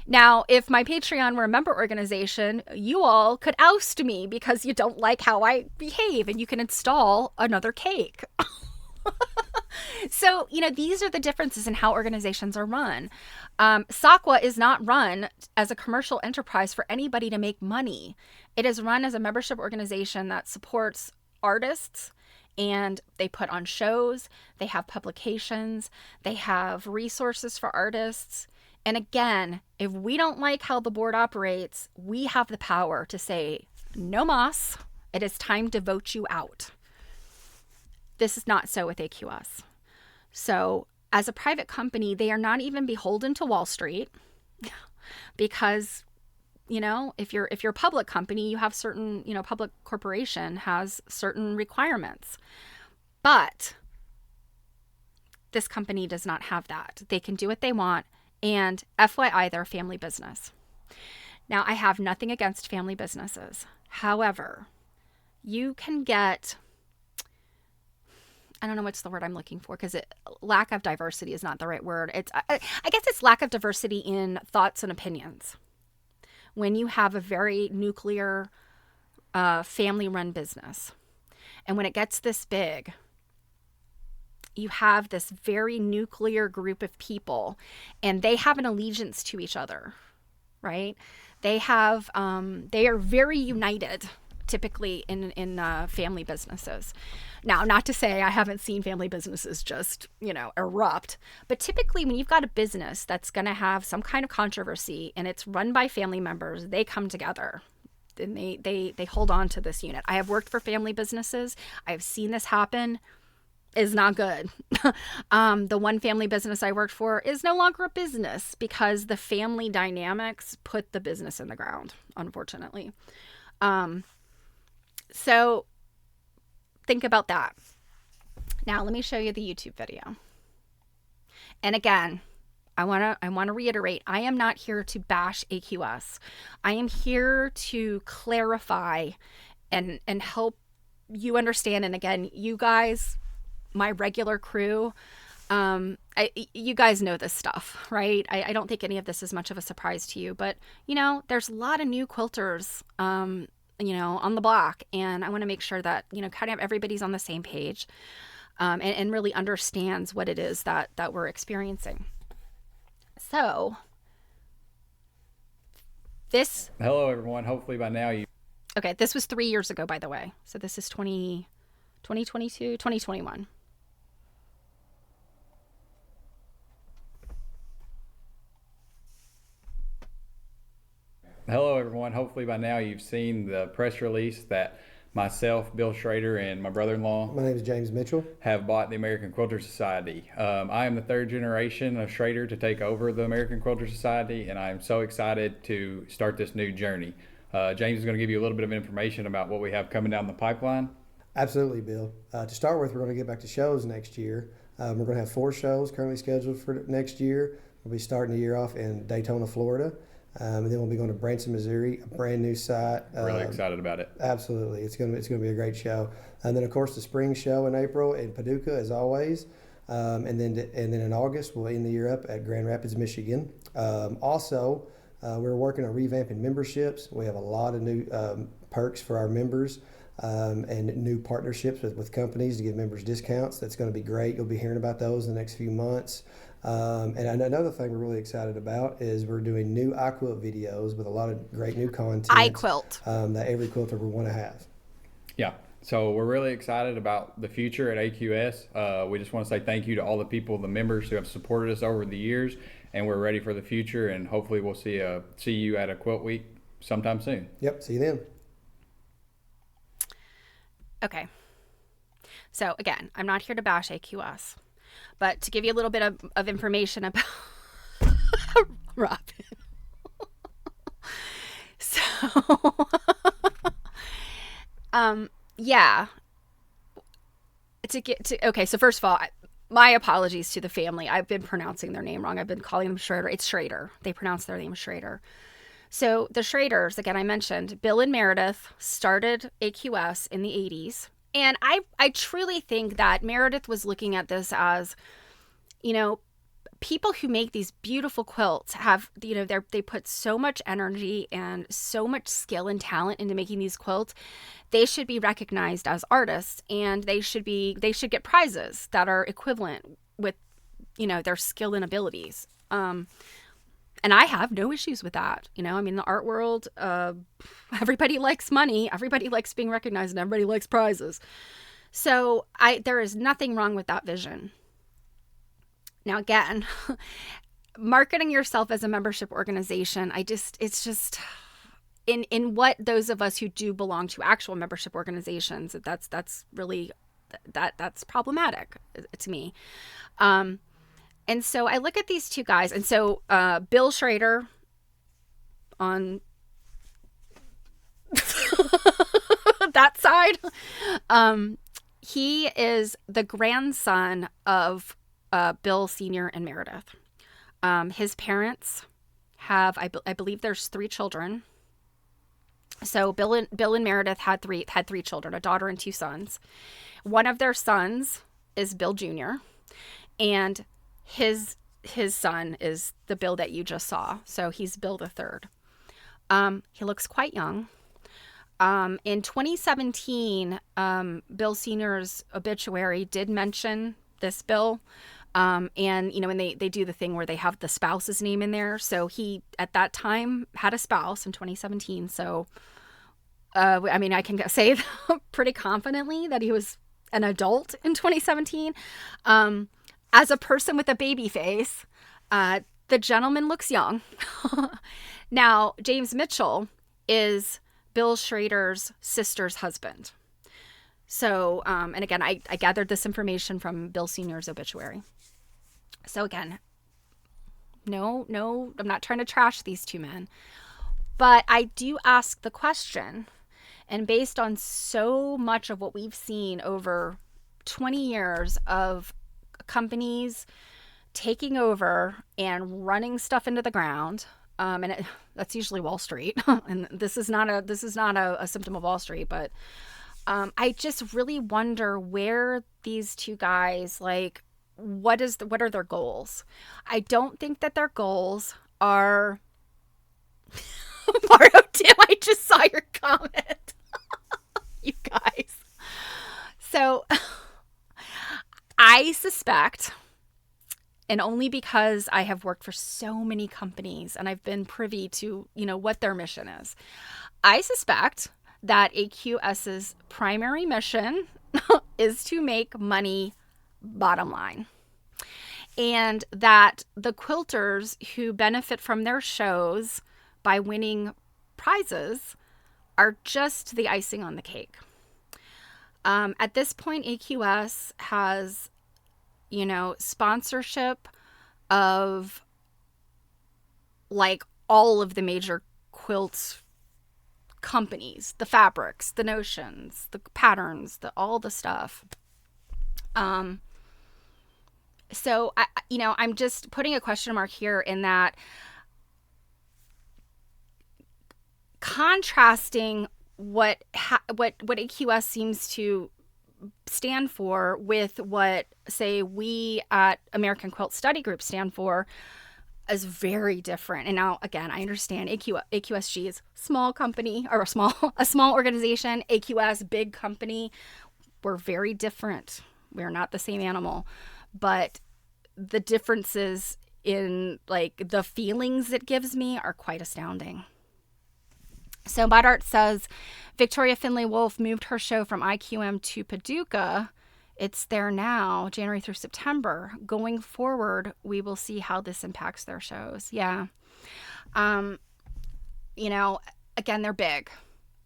Now, if my Patreon were a member organization, you all could oust me because you don't like how I behave and you can install another cake. So, these are the differences in how organizations are run. SACWA is not run as a commercial enterprise for anybody to make money. It is run as a membership organization that supports artists, and they put on shows, they have publications, they have resources for artists. And again, if we don't like how the board operates, we have the power to say, no mas, it is time to vote you out. This is not so with AQS. So as a private company, they are not even beholden to Wall Street because, if you're a public company, you have certain, public corporation has certain requirements. But this company does not have that. They can do what they want. And FYI, they're a family business. Now, I have nothing against family businesses. However, you can get, I don't know what's the word I'm looking for because lack of diversity is not the right word. I guess it's lack of diversity in thoughts and opinions. When you have a very nuclear family-run business, and when it gets this big, you have this very nuclear group of people, and they have an allegiance to each other, right? They are very united, typically in family businesses. Now, not to say I haven't seen family businesses just, erupt, but typically when you've got a business that's going to have some kind of controversy and it's run by family members, they come together and they hold on to this unit. I have worked for family businesses. I've seen this happen. Is not good. The one family business I worked for is no longer a business because the family dynamics put the business in the ground, unfortunately. So think about that. Now, let me show you the YouTube video. And again, I want to reiterate, I am not here to bash AQS. I am here to clarify and help you understand. And again, you guys, my regular crew, you guys know this stuff, right? I don't think any of this is much of a surprise to you, but there's a lot of new quilters, on the block, and I want to make sure that, kind of everybody's on the same page, and really understands what it is that we're experiencing. So Hello, everyone. Hopefully by now okay, this was 3 years ago, by the way. So this is 2022, 2021. Hello, everyone. Hopefully by now you've seen the press release that myself, Bill Schrader, and my brother-in-law, My name is James Mitchell, have bought the American Quilter Society. I am the third generation of Schrader to take over the American Quilter Society, and I am so excited to start this new journey. James is going to give you a little bit of information about what we have coming down the pipeline. Absolutely, Bill. To start with, we're going to get back to shows next year. We're going to have 4 shows currently scheduled for next year. We'll be starting the year off in Daytona, Florida. And then we'll be going to Branson, Missouri, a brand new site. Really excited about it. Absolutely, it's going to be a great show. And then of course the spring show in April in Paducah, as always. And then in August we'll end the year up at Grand Rapids, Michigan. Also, we're working on revamping memberships. We have a lot of new perks for our members. And new partnerships with companies to give members discounts. That's going to be great. You'll be hearing about those in the next few months. And another thing we're really excited about is we're doing new iQuilt videos with a lot of great new content. iQuilt. That every quilter would want to have. Yeah. So we're really excited about the future at AQS. We just want to say thank you to all the people, the members who have supported us over the years, and we're ready for the future. And hopefully, we'll see you at a Quilt Week sometime soon. Yep. See you then. Okay. So again, I'm not here to bash AQS, but to give you a little bit of information about Robin. So, yeah. Okay, so first of all, my apologies to the family. I've been pronouncing their name wrong. I've been calling them Schrader. It's Schrader. They pronounce their name Schrader. So the Schraders, again, I mentioned, Bill and Meredith started AQS in the 80s. And I truly think that Meredith was looking at this as, people who make these beautiful quilts have, they put so much energy and so much skill and talent into making these quilts. They should be recognized as artists, and they should get prizes that are equivalent with, their skill and abilities. And I have no issues with that. The art world, everybody likes money, everybody likes being recognized, and everybody likes prizes. So there is nothing wrong with that vision. Now, again, marketing yourself as a membership organization, it's just in what those of us who do belong to actual membership organizations, that's really, that's problematic to me. And so I look at these two guys, and so Bill Schrader on that side, he is the grandson of Bill Sr. and Meredith. His parents have, I believe there's 3 children. So Bill and Meredith had three children, a daughter and 2 sons. One of their sons is Bill Jr., and his son is the Bill that you just saw. So he's Bill the third. He looks quite young. In 2017, Bill Sr.'s obituary did mention this Bill. And, when they do the thing where they have the spouse's name in there. So he, at that time, had a spouse in 2017. So, I can say pretty confidently that he was an adult in 2017. As a person with a baby face, the gentleman looks young. Now, James Mitchell is Bill Schrader's sister's husband. So, and again, I gathered this information from Bill Sr.'s obituary. So again, no, I'm not trying to trash these two men, but I do ask the question, and based on so much of what we've seen over 20 years of companies taking over and running stuff into the ground, that's usually Wall Street, and this is not a symptom of Wall Street, but I just really wonder where these two guys, what are their goals? I don't think that their goals are Mario Tim, I just saw your comment. You guys. So I suspect, and only because I have worked for so many companies and I've been privy to, what their mission is. I suspect that AQS's primary mission is to make money, bottom line. And that the quilters who benefit from their shows by winning prizes are just the icing on the cake. At this point, AQS has, sponsorship of all of the major quilt companies, the fabrics, the notions, the patterns, all the stuff. So I'm just putting a question mark here in that, contrasting what AQS seems to stand for with what, say, we at American Quilt Study Group stand for is very different. And now, again, I understand AQSG is small company, or a small organization. AQS, big company. We're very different. We're not the same animal. But the differences in the feelings it gives me are quite astounding. So Bud Art says Victoria Finlay Wolf moved her show from IQM to Paducah. It's there now, January through September. Going forward, we will see how this impacts their shows. Yeah. You know, again, they're big.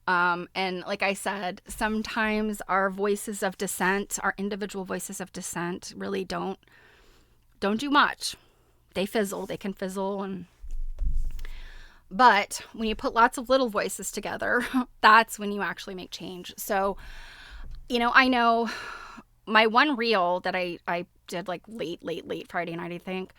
And like I said, sometimes our voices of dissent, our individual voices of dissent really don't do much. They fizzle. They can fizzle. But when you put lots of little voices together, that's when you actually make change. So, you know, I know my one reel that I did like late Friday night, I think,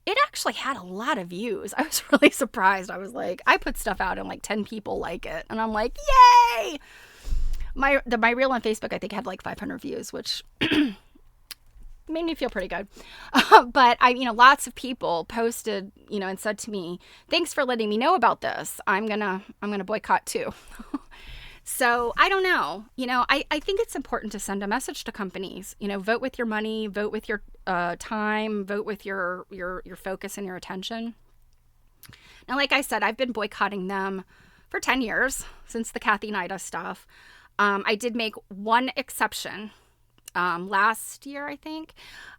it actually had a lot of views. I was really surprised. I was like, I put stuff out and like 10 people like it. And I'm like, yay! My reel on Facebook, I think, had like 500 views, which made me feel pretty good. But lots of people posted, and said to me, thanks for letting me know about this. I'm gonna boycott too. So I don't know. I think it's important to send a message to companies. Vote with your money, vote with your time, vote with your focus and your attention. Now, like I said, I've been boycotting them for 10 years since the Kathy Nida stuff. I did make one exception. Last year, I think,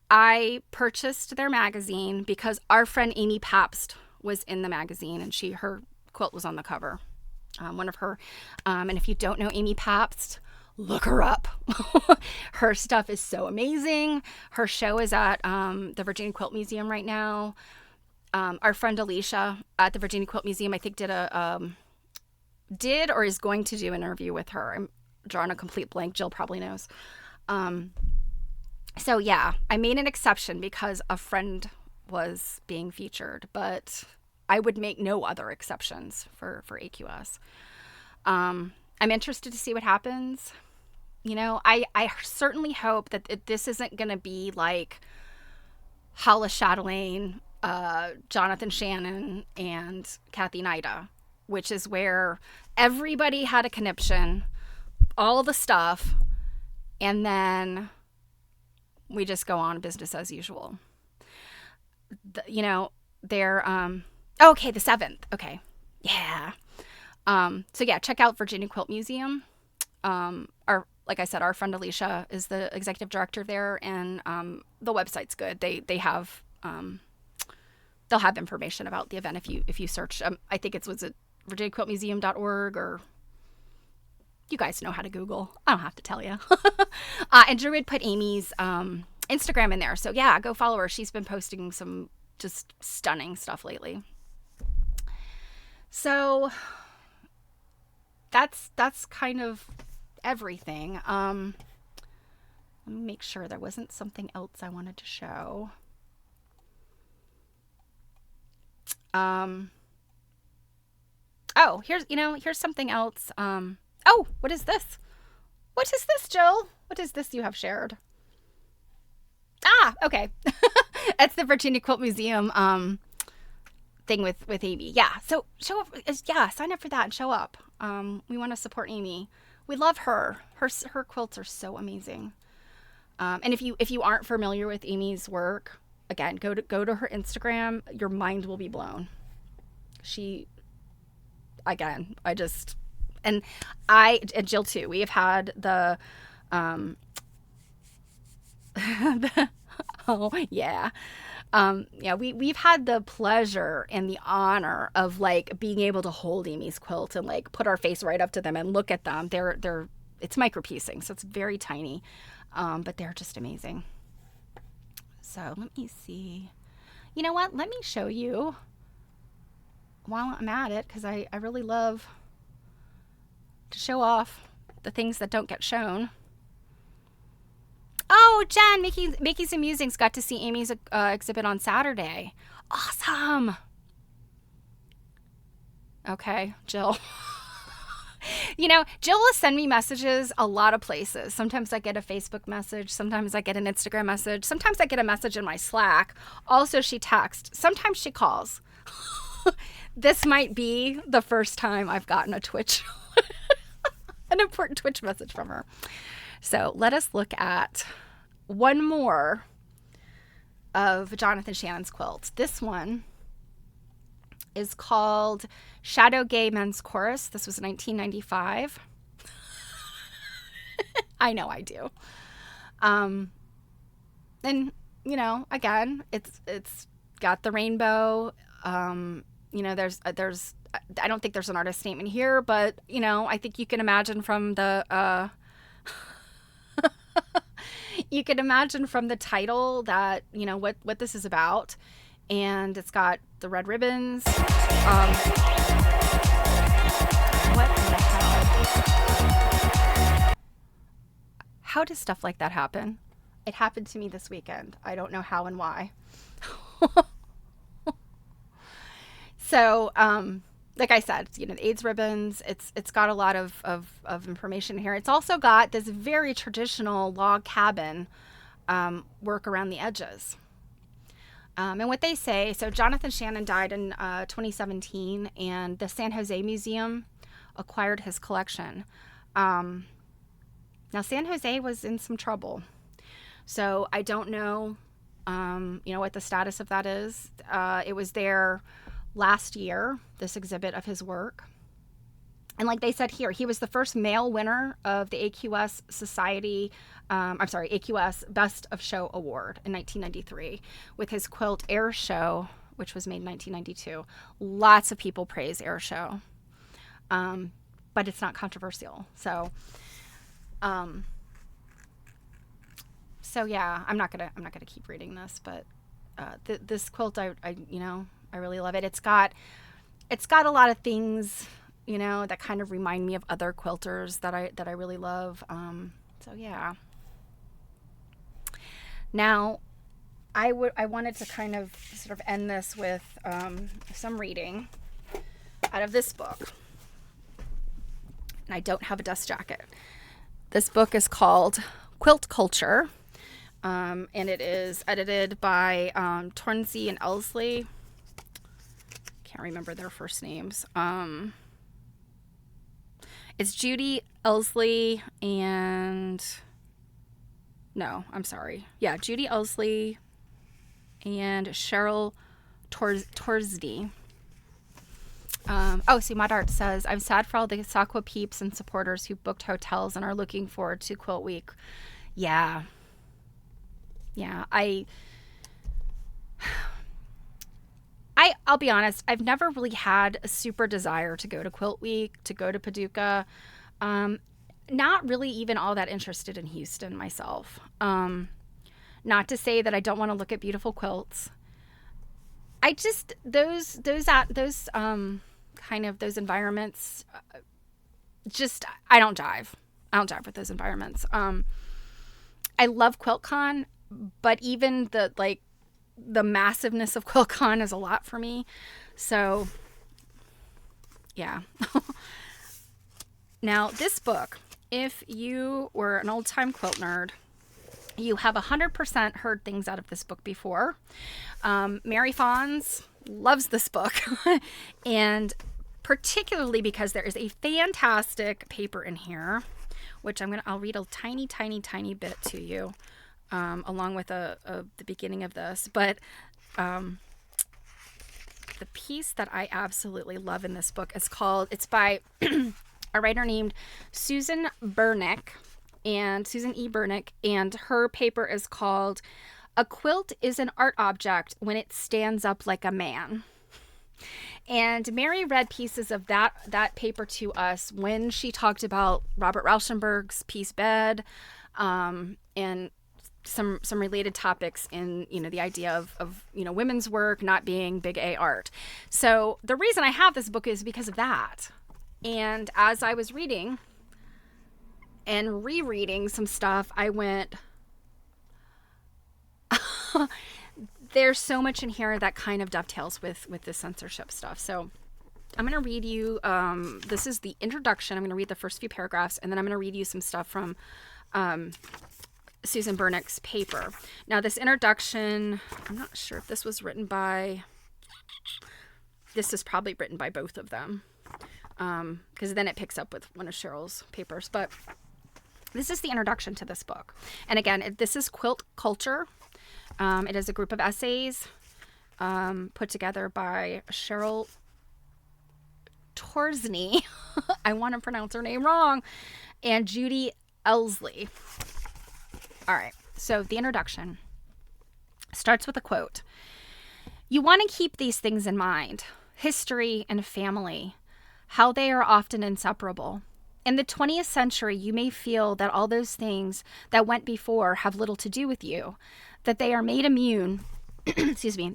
I purchased their magazine because our friend Amy Pabst was in the magazine and her quilt was on the cover. One of her, and if you don't know Amy Pabst, look her up. Her stuff is so amazing. Her show is at the Virginia Quilt Museum right now. Our friend Alicia at the Virginia Quilt Museum, I think, did or is going to do an interview with her. I'm drawing a complete blank. Jill probably knows. So yeah, I made an exception because a friend was being featured, but I would make no other exceptions for AQS. I'm interested to see what happens. I certainly hope that this isn't going to be like Hollis Chatelaine, Jonathan Shannon, and Kathy Nida, which is where everybody had a conniption, all the stuff, and then we just go on business as usual. They're okay, the 7th. Okay. Yeah. So yeah, check out Virginia Quilt Museum. Like I said, our friend Alicia is the executive director there, and the website's good. They have they'll have information about the event if you search. I think was it virginiaquiltmuseum.org, or you guys know how to Google. I don't have to tell you. And Druid put Amy's Instagram in there, so yeah, go follow her. She's been posting some just stunning stuff lately. So that's kind of everything. Let me make sure there wasn't something else I wanted to show. Oh, here's something else. Oh, what is this? What is this, Jill? What is this you have shared? Ah, okay. It's the Virginia Quilt Museum thing with Amy. Yeah, so show up. Yeah, sign up for that and show up. We want to support Amy. We love her. Her quilts are so amazing. And if you aren't familiar with Amy's work, again, go to her Instagram. Your mind will be blown. And Jill too. We have had the oh yeah. We've had the pleasure and the honor of like being able to hold Amy's quilt and like put our face right up to them and look at them. It's micropiecing, so it's very tiny, but they're just amazing. So let me see. You know what? Let me show you while I'm at it, because I really love to show off the things that don't get shown. Oh, Jen, Mickey's and Musings got to see Amy's exhibit on Saturday. Awesome. Okay, Jill. Jill will send me messages a lot of places. Sometimes I get a Facebook message. Sometimes I get an Instagram message. Sometimes I get a message in my Slack. Also, she texts. Sometimes she calls. This might be the first time I've gotten a Twitch, an important Twitch message from her. So let us look at one more of Jonathan Shannon's quilts. This one is called Shadow Gay Men's Chorus. This was 1995. I know I do. And you know, again, it's got the rainbow. You know, there's I don't think there's an artist statement here, but you know, I think you can imagine from the you can imagine from the title that, you know, what this is about. And it's got the red ribbons. What the hell? How does stuff like that happen? It happened to me this weekend. I don't know how and why. So, like I said, you know, the AIDS ribbons, it's got a lot of information here. It's also got this very traditional log cabin work around the edges. And what they say, so Jonathan Shannon died in 2017, and the San Jose Museum acquired his collection. Now, San Jose was in some trouble. So I don't know, you know, what the status of that is. It was there last year, this exhibit of his work. And like they said here, he was the first male winner of the AQS AQS Best of Show Award in 1993 with his quilt Air Show, which was made in 1992. Lots of people praise Air Show, but it's not controversial. So yeah, I'm not gonna keep reading this, but this quilt, I you know, I really love it. It's got a lot of things, you know, that kind of remind me of other quilters that I really love. So yeah. Now, I wanted to kind of sort of end this with some reading out of this book. And I don't have a dust jacket. This book is called Quilt Culture, and it is edited by Tornsey and Elsley. Can't remember their first names. It's Judy Elsley and... No, I'm sorry. Yeah, Judy Elsley and Cheryl Torsby. See, Modart says, I'm sad for all the Sakwa peeps and supporters who booked hotels and are looking forward to Quilt Week. Yeah. Yeah, I'll be honest, I've never really had a super desire to go to Quilt Week, to go to Paducah. Not really even all that interested in Houston myself. Not to say that I don't want to look at beautiful quilts. I just, those kind of those environments, just, I don't jive. I don't jive with those environments. I love QuiltCon, but even the massiveness of QuiltCon is a lot for me. So, yeah. Now, this book, if you were an old-time quilt nerd, you have 100% heard things out of this book before. Mary Fawns loves this book, and particularly because there is a fantastic paper in here, which I'll read a tiny, tiny, tiny bit to you, along with the beginning of this. But the piece that I absolutely love in this book it's by a writer named Susan Bernick, and Susan E. Bernick, and her paper is called A Quilt is an Art Object When It Stands Up Like a Man. And Mary read pieces of that paper to us when she talked about Robert Rauschenberg's piece Bed, and some related topics in, you know, the idea of you know, women's work not being big A art. So the reason I have this book is because of that. And as I was reading and rereading some stuff, I went, there's so much in here that kind of dovetails with the censorship stuff. So I'm going to read you, this is the introduction. I'm going to read the first few paragraphs, and then I'm going to read you some stuff from Susan Bernick's paper. Now, this introduction, I'm not sure if this was written by, this is probably written by both of them, because then it picks up with one of Cheryl's papers. But this is the introduction to this book. And again, this is Quilt Culture. It is a group of essays put together by Cheryl Torsney, I want to pronounce her name wrong, and Judy Elsley. All right, so the introduction starts with a quote. You want to keep these things in mind, history and family, how they are often inseparable. In the 20th century, you may feel that all those things that went before have little to do with you, that they are made immune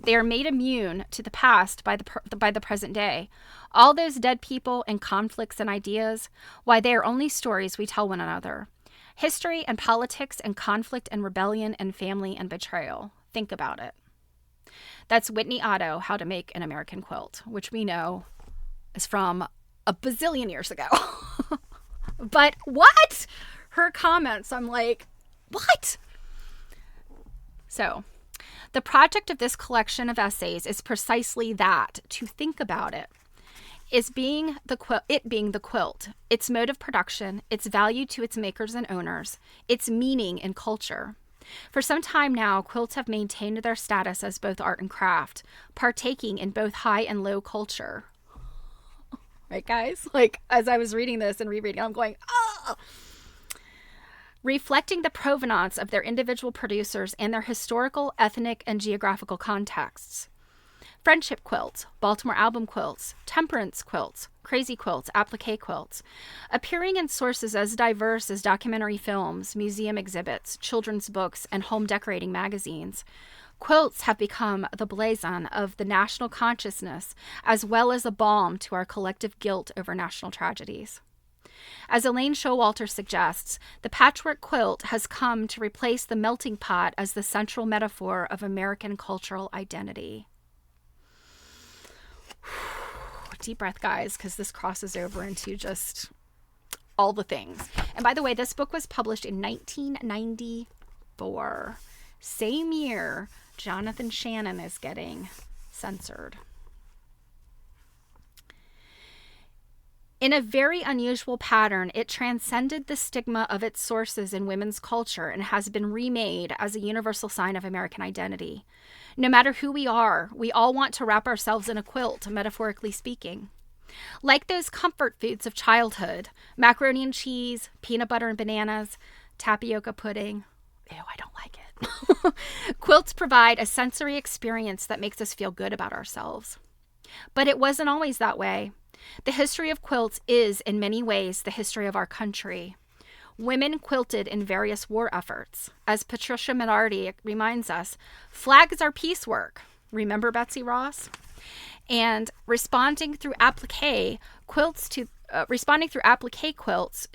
they are made immune to the past by the present day. All those dead people and conflicts and ideas, why they are only stories we tell one another. History and politics and conflict and rebellion and family and betrayal. Think about it. That's Whitney Otto, How to Make an American Quilt, which we know is from a bazillion years ago. But what? Her comments, I'm like, what? So, the project of this collection of essays is precisely that, to think about it. Being the quilt, its mode of production, its value to its makers and owners, its meaning in culture. For some time now, quilts have maintained their status as both art and craft, partaking in both high and low culture. Right, guys? Like, as I was reading this and rereading, I'm going, oh! Reflecting the provenance of their individual producers and their historical, ethnic, and geographical contexts. Friendship quilts, Baltimore album quilts, temperance quilts, crazy quilts, applique quilts, appearing in sources as diverse as documentary films, museum exhibits, children's books, and home decorating magazines. Quilts have become the blazon of the national consciousness, as well as a balm to our collective guilt over national tragedies. As Elaine Showalter suggests, the patchwork quilt has come to replace the melting pot as the central metaphor of American cultural identity. Deep breath, guys, because this crosses over into just all the things. And by the way, this book was published in 1994. Same year Jonathan Shannon is getting censored. In a very unusual pattern, it transcended the stigma of its sources in women's culture and has been remade as a universal sign of American identity. No matter who we are, we all want to wrap ourselves in a quilt, metaphorically speaking. Like those comfort foods of childhood, macaroni and cheese, peanut butter and bananas, tapioca pudding. Ew, I don't like it. Quilts provide a sensory experience that makes us feel good about ourselves. But it wasn't always that way. The history of quilts is, in many ways, the history of our country. Women quilted in various war efforts. As Patricia Minardi reminds us, flags are piecework. Remember Betsy Ross? And responding through applique quilts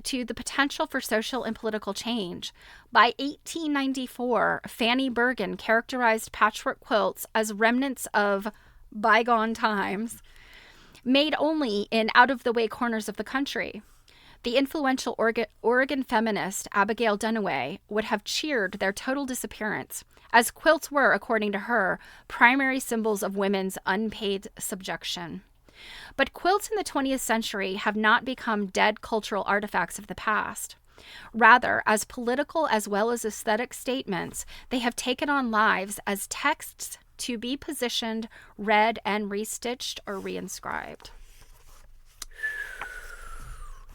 to the potential for social and political change. By 1894, Fanny Bergen characterized patchwork quilts as remnants of bygone times, made only in out-of-the-way corners of the country. The influential Oregon feminist Abigail Duniway would have cheered their total disappearance, as quilts were, according to her, primary symbols of women's unpaid subjection. But quilts in the 20th century have not become dead cultural artifacts of the past. Rather, as political as well as aesthetic statements, they have taken on lives as texts to be positioned, read, and restitched or reinscribed.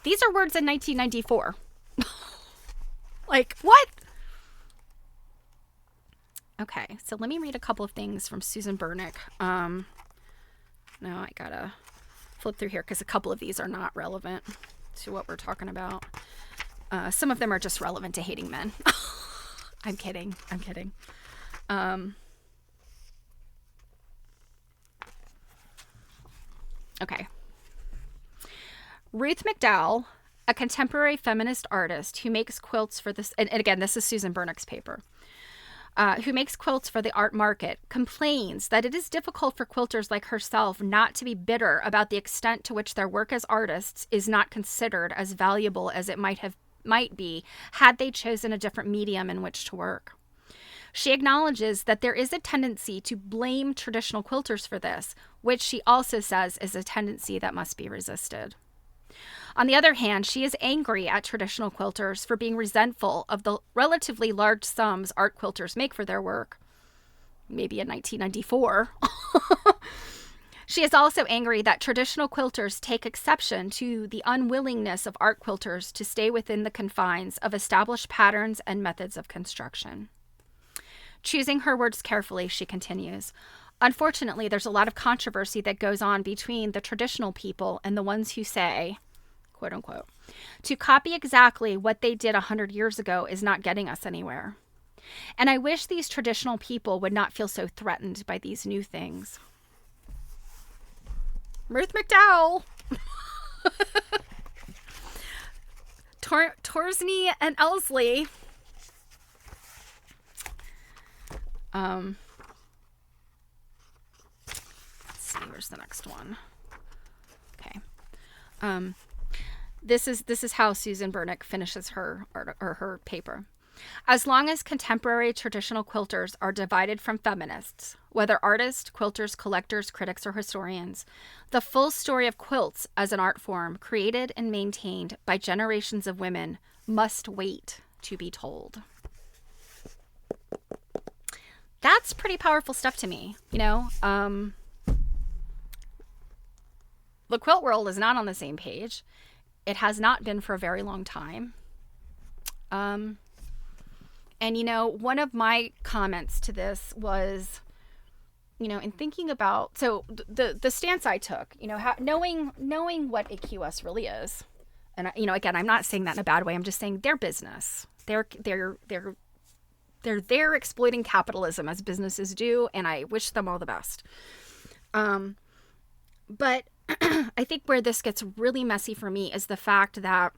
These are words in 1994. Like, what? Okay, so let me read a couple of things from Susan Bernick. No, I gotta flip through here because a couple of these are not relevant to what we're talking about. Some of them are just relevant to hating men. I'm kidding. Okay. Ruth McDowell, a contemporary feminist artist who makes quilts for this, and again, this is Susan Bernick's paper, who makes quilts for the art market, complains that it is difficult for quilters like herself not to be bitter about the extent to which their work as artists is not considered as valuable as it might be had they chosen a different medium in which to work. She acknowledges that there is a tendency to blame traditional quilters for this, which she also says is a tendency that must be resisted. On the other hand, she is angry at traditional quilters for being resentful of the relatively large sums art quilters make for their work, maybe in 1994. She is also angry that traditional quilters take exception to the unwillingness of art quilters to stay within the confines of established patterns and methods of construction. Choosing her words carefully, she continues, unfortunately, there's a lot of controversy that goes on between the traditional people and the ones who say, quote unquote, to copy exactly what they did 100 years ago is not getting us anywhere. And I wish these traditional people would not feel so threatened by these new things. Ruth McDowell. Torsney and Elsley. Let's see, where's the next one? Okay. This is how Susan Bernick finishes her paper. As long as contemporary traditional quilters are divided from feminists, whether artists, quilters, collectors, critics, or historians, the full story of quilts as an art form created and maintained by generations of women must wait to be told. That's pretty powerful stuff to me, you know. The quilt world is not on the same page. It has not been for a very long time. And, you know, one of my comments to this was, you know, in thinking about, so the stance I took, you know, knowing what AQS really is, and, you know, again, I'm not saying that in a bad way. I'm just saying their business. They're there exploiting capitalism as businesses do, and I wish them all the best. But I think where this gets really messy for me is the fact that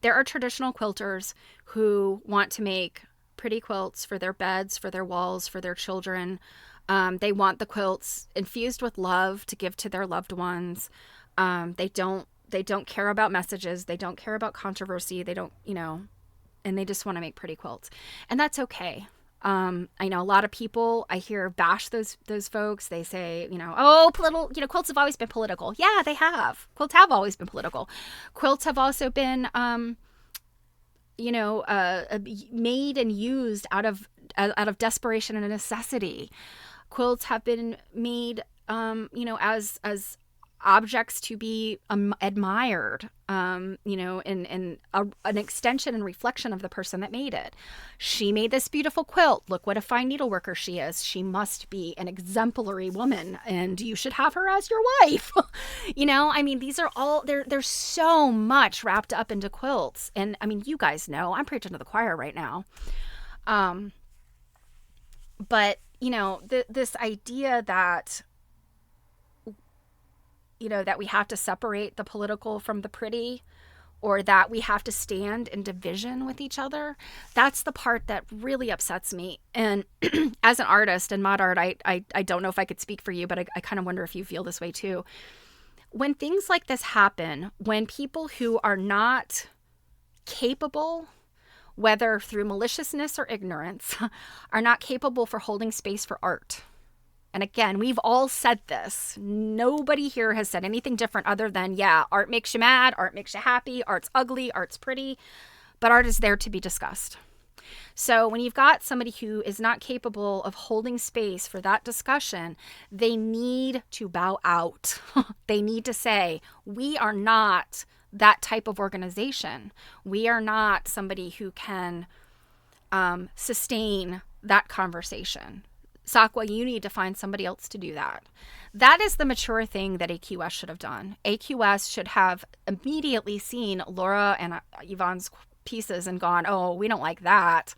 there are traditional quilters who want to make pretty quilts for their beds, for their walls, for their children. They want the quilts infused with love to give to their loved ones. They don't care about messages. They don't care about controversy. They don't, you know, and they just want to make pretty quilts. And that's okay. I know a lot of people I hear bash those folks. They say, you know, oh, quilts have always been political. Yeah, they have. Quilts have always been political. Quilts have also been, made and used out of desperation and necessity. Quilts have been made, as objects to be admired, and an extension and reflection of the person that made it. She made this beautiful quilt. Look what a fine needleworker she is. She must be an exemplary woman, and you should have her as your wife. You know, I mean, these are all, there's so much wrapped up into quilts. And I mean, you guys know, I'm preaching to the choir right now. But, you know, this idea that, you know, that we have to separate the political from the pretty, or that we have to stand in division with each other, that's the part that really upsets me. And as an artist in mod art, I don't know if I could speak for you, but I kind of wonder if you feel this way too. When things like this happen, when people who are not capable, whether through maliciousness or ignorance, are not capable for holding space for art. And again, we've all said this. Nobody here has said anything different other than, yeah, art makes you mad, art makes you happy, art's ugly, art's pretty, but art is there to be discussed. So when you've got somebody who is not capable of holding space for that discussion, they need to bow out. They need to say, we are not that type of organization. We are not somebody who can sustain that conversation. Sakwa, you need to find somebody else to do that. That is the mature thing that AQS should have done. AQS should have immediately seen Laura and Yvonne's pieces and gone, oh, we don't like that.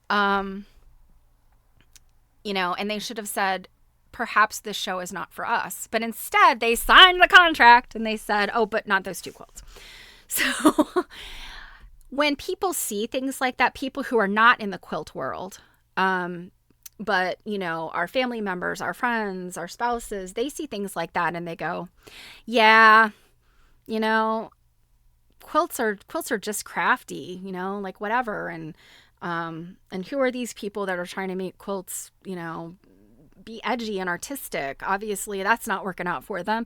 And they should have said, perhaps this show is not for us. But instead, they signed the contract and they said, oh, but not those two quilts. So when people see things like that, people who are not in the quilt world, but, our family members, our friends, our spouses, they see things like that and they go, yeah, quilts are just crafty, like whatever. And who are these people that are trying to make quilts, be edgy and artistic? Obviously, that's not working out for them.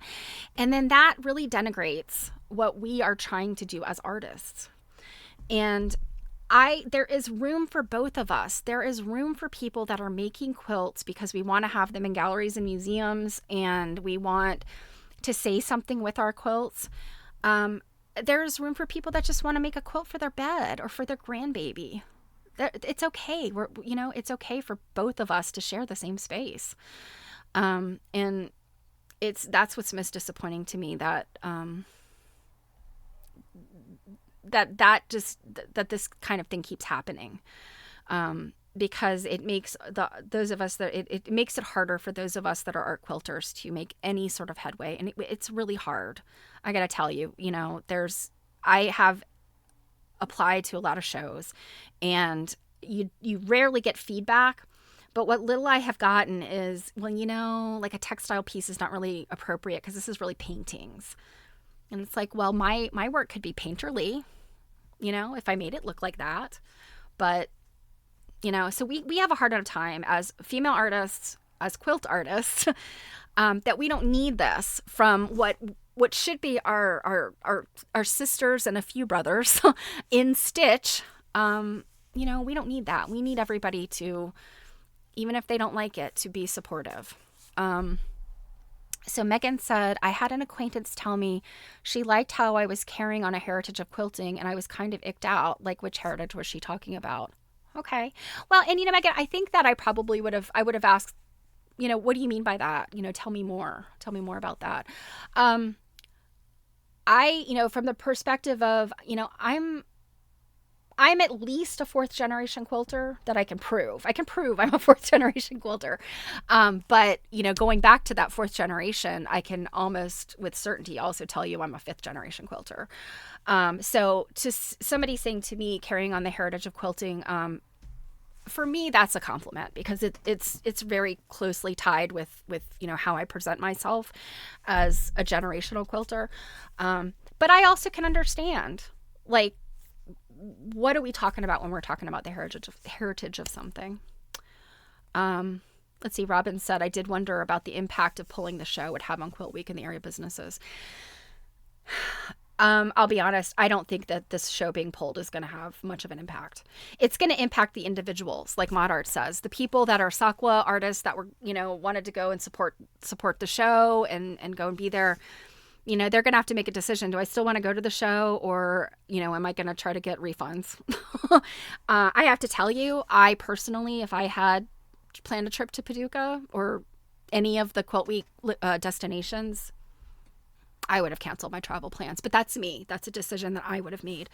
And then that really denigrates what we are trying to do as artists. And there is room for both of us. There is room for people that are making quilts because we want to have them in galleries and museums, and we want to say something with our quilts. There's room for people that just want to make a quilt for their bed or for their grandbaby. It's okay. It's okay for both of us to share the same space. And that's what's most disappointing to me, that this kind of thing keeps happening, because it makes it makes it harder for those of us that are art quilters to make any sort of headway, and it's really hard. I gotta tell you, I have applied to a lot of shows, and you rarely get feedback. But what little I have gotten is, well, like a textile piece is not really appropriate because this is really paintings. And it's like, well, my work could be painterly, if I made it look like that. But, so we have a hard enough time as female artists, as quilt artists, that we don't need this from what should be our sisters and a few brothers in stitch. We don't need that. We need everybody to, even if they don't like it, to be supportive. So Megan said, I had an acquaintance tell me she liked how I was carrying on a heritage of quilting, and I was kind of icked out. Like, which heritage was she talking about? Okay. Well, and Megan, I think that I would have asked, what do you mean by that? Tell me more. Tell me more about that. From the perspective of, I'm at least a 4th generation quilter that I can prove. I can prove I'm a 4th generation quilter. But, going back to that 4th generation, I can almost with certainty also tell you I'm a 5th generation quilter. So to somebody saying to me, carrying on the heritage of quilting, for me, that's a compliment, because it's very closely tied with how I present myself as a generational quilter. But I also can understand, like, what are we talking about when we're talking about the heritage of something? Let's see. Robin said, I did wonder about the impact of pulling the show would have on Quilt Week and the area businesses. I'll be honest. I don't think that this show being pulled is going to have much of an impact. It's going to impact the individuals, like Mod Art says, the people that are Sakwa artists that were, wanted to go and support the show and go and be there. They're going to have to make a decision. Do I still want to go to the show, or, am I going to try to get refunds? I have to tell you, I personally, if I had planned a trip to Paducah or any of the Quilt Week destinations, I would have canceled my travel plans. But that's me. That's a decision that I would have made.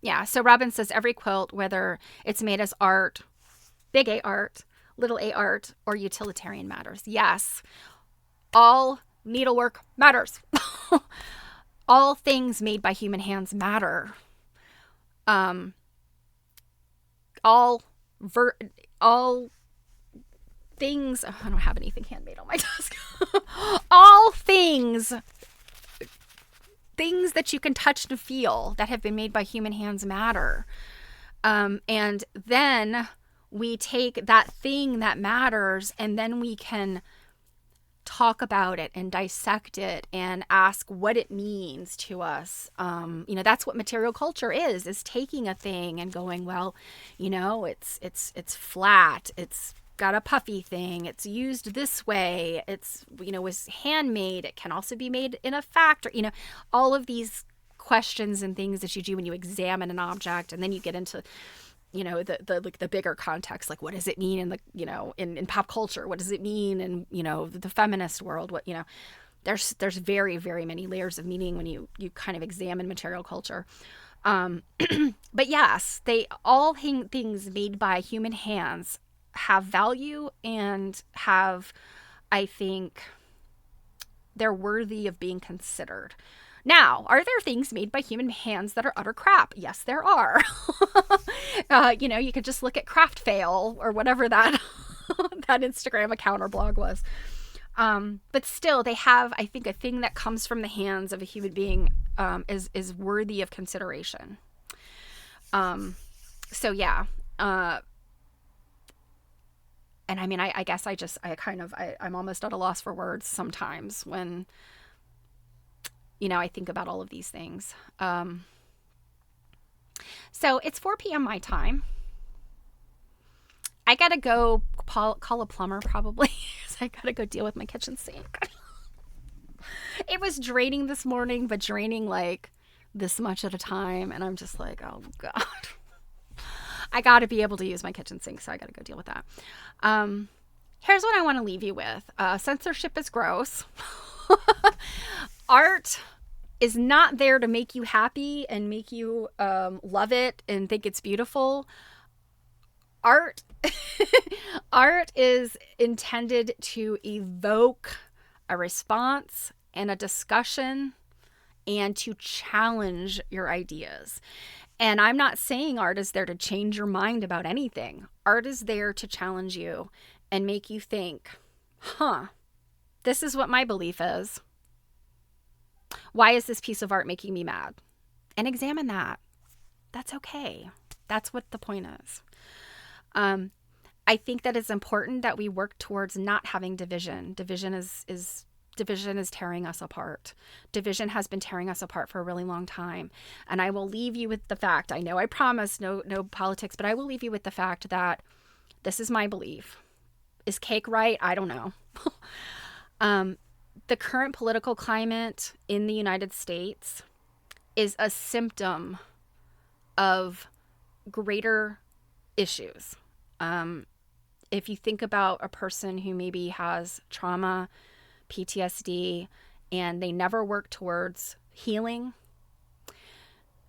Yeah. So Robin says every quilt, whether it's made as art, big A art, little a art, or utilitarian, matters. Yes, all needlework matters. All things made by human hands matter. All things. Oh, I don't have anything handmade on my desk. All things that you can touch and feel that have been made by human hands matter. And then we take that thing that matters, and then we can talk about it and dissect it and ask what it means to us. That's what material culture is taking a thing and going, well, it's flat, it's got a puffy thing, it's used this way, it's, was handmade, it can also be made in a factory, all of these questions and things that you do when you examine an object, and then you get into the bigger context, like what does it mean in the, in pop culture? What does it mean in, the feminist world? What, there's very, very many layers of meaning when you kind of examine material culture. But yes, things made by human hands have value and have, I think, they're worthy of being considered. Now, are there things made by human hands that are utter crap? Yes, there are. You could just look at Craft Fail or whatever that that Instagram account or blog was. But still, they have, I think, a thing that comes from the hands of a human being is worthy of consideration. So yeah. And I mean, I guess I'm almost at a loss for words sometimes when I think about all of these things. So it's 4 p.m. my time. I gotta go call a plumber probably. I gotta go deal with my kitchen sink. It was draining this morning, but draining like this much at a time. And I'm just like, oh God. I gotta be able to use my kitchen sink, so I gotta go deal with that. Here's what I want to leave you with. Censorship is gross. Art is not there to make you happy and make you love it and think it's beautiful. Art is intended to evoke a response and a discussion and to challenge your ideas. And I'm not saying art is there to change your mind about anything. Art is there to challenge you and make you think, this is what my belief is. Why is this piece of art making me mad? And examine that. That's okay. That's what the point is. I think that it's important that we work towards not having division. Division is tearing us apart. Division has been tearing us apart for a really long time. And I will leave you with the fact, I know I promised no politics, but I will leave you with the fact that this is my belief. Is cake right? I don't know. The current political climate in the United States is a symptom of greater issues. If you think about a person who maybe has trauma, PTSD, and they never work towards healing,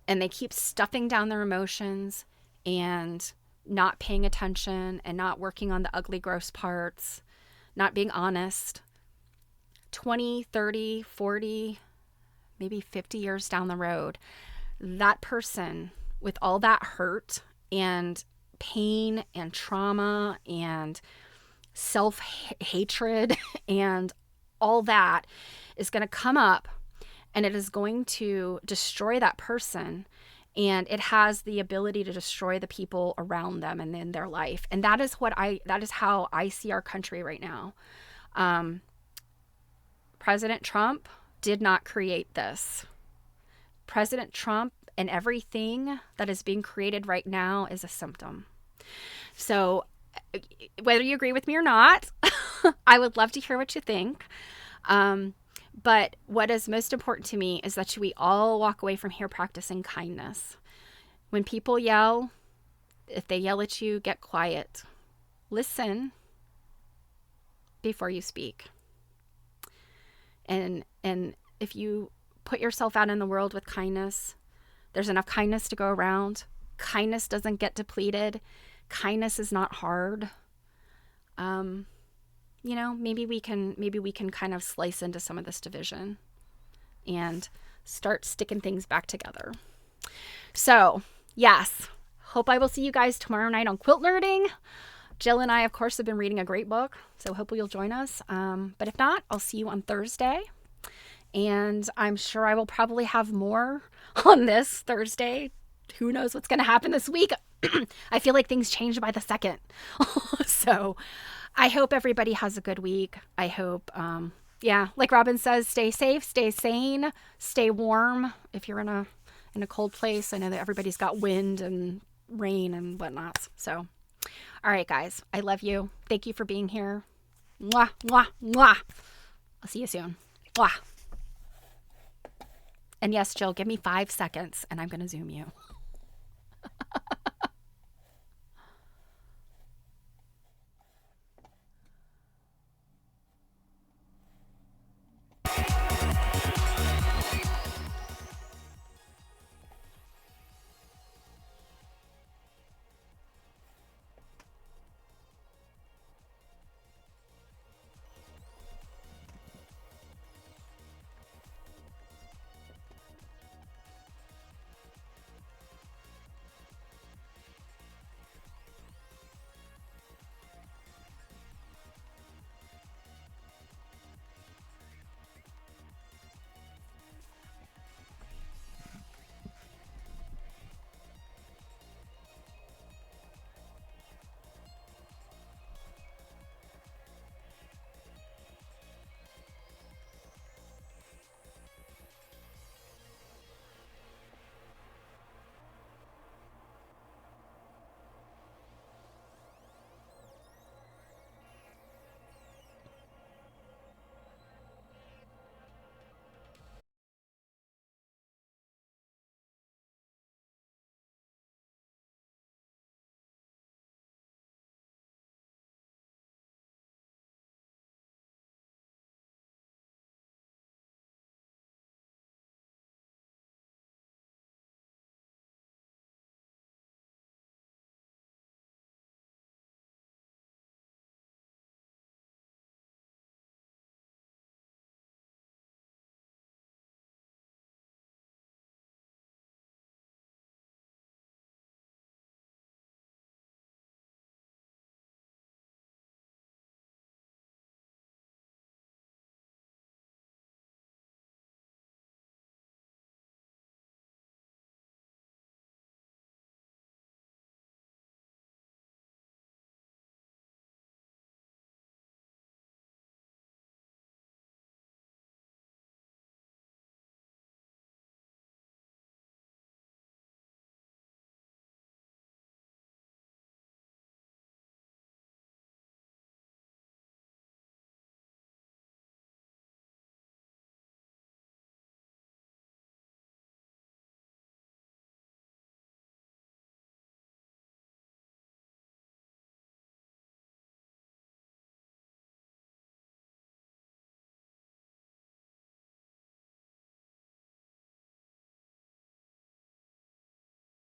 and they keep stuffing down their emotions and not paying attention and not working on the ugly, gross parts, not being honest, 20, 30, 40, maybe 50 years down the road, that person with all that hurt and pain and trauma and self-hatred and all that is going to come up, and it is going to destroy that person, and it has the ability to destroy the people around them and in their life. And that is how I see our country right now. President Trump did not create this. President Trump and everything that is being created right now is a symptom. So whether you agree with me or not, I would love to hear what you think. But what is most important to me is that we all walk away from here practicing kindness. When people yell, if they yell at you, get quiet. Listen before you speak. And if you put yourself out in the world with kindness, there's enough kindness to go around. Kindness doesn't get depleted. Kindness is not hard. Maybe we can kind of slice into some of this division and start sticking things back together. So, yes, hope I will see you guys tomorrow night on Quilt Nerding. Jill and I, of course, have been reading a great book, so hopefully you'll join us. But if not, I'll see you on Thursday. And I'm sure I will probably have more on this Thursday. Who knows what's going to happen this week? I feel like things change by the second. So I hope everybody has a good week. I hope, like Robin says, stay safe, stay sane, stay warm. If you're in a cold place, I know that everybody's got wind and rain and whatnot. So, all right, guys, I love you. Thank you for being here. Mwah, mwah, mwah. I'll see you soon. Mwah. And yes, Jill, give me 5 seconds and I'm going to Zoom you.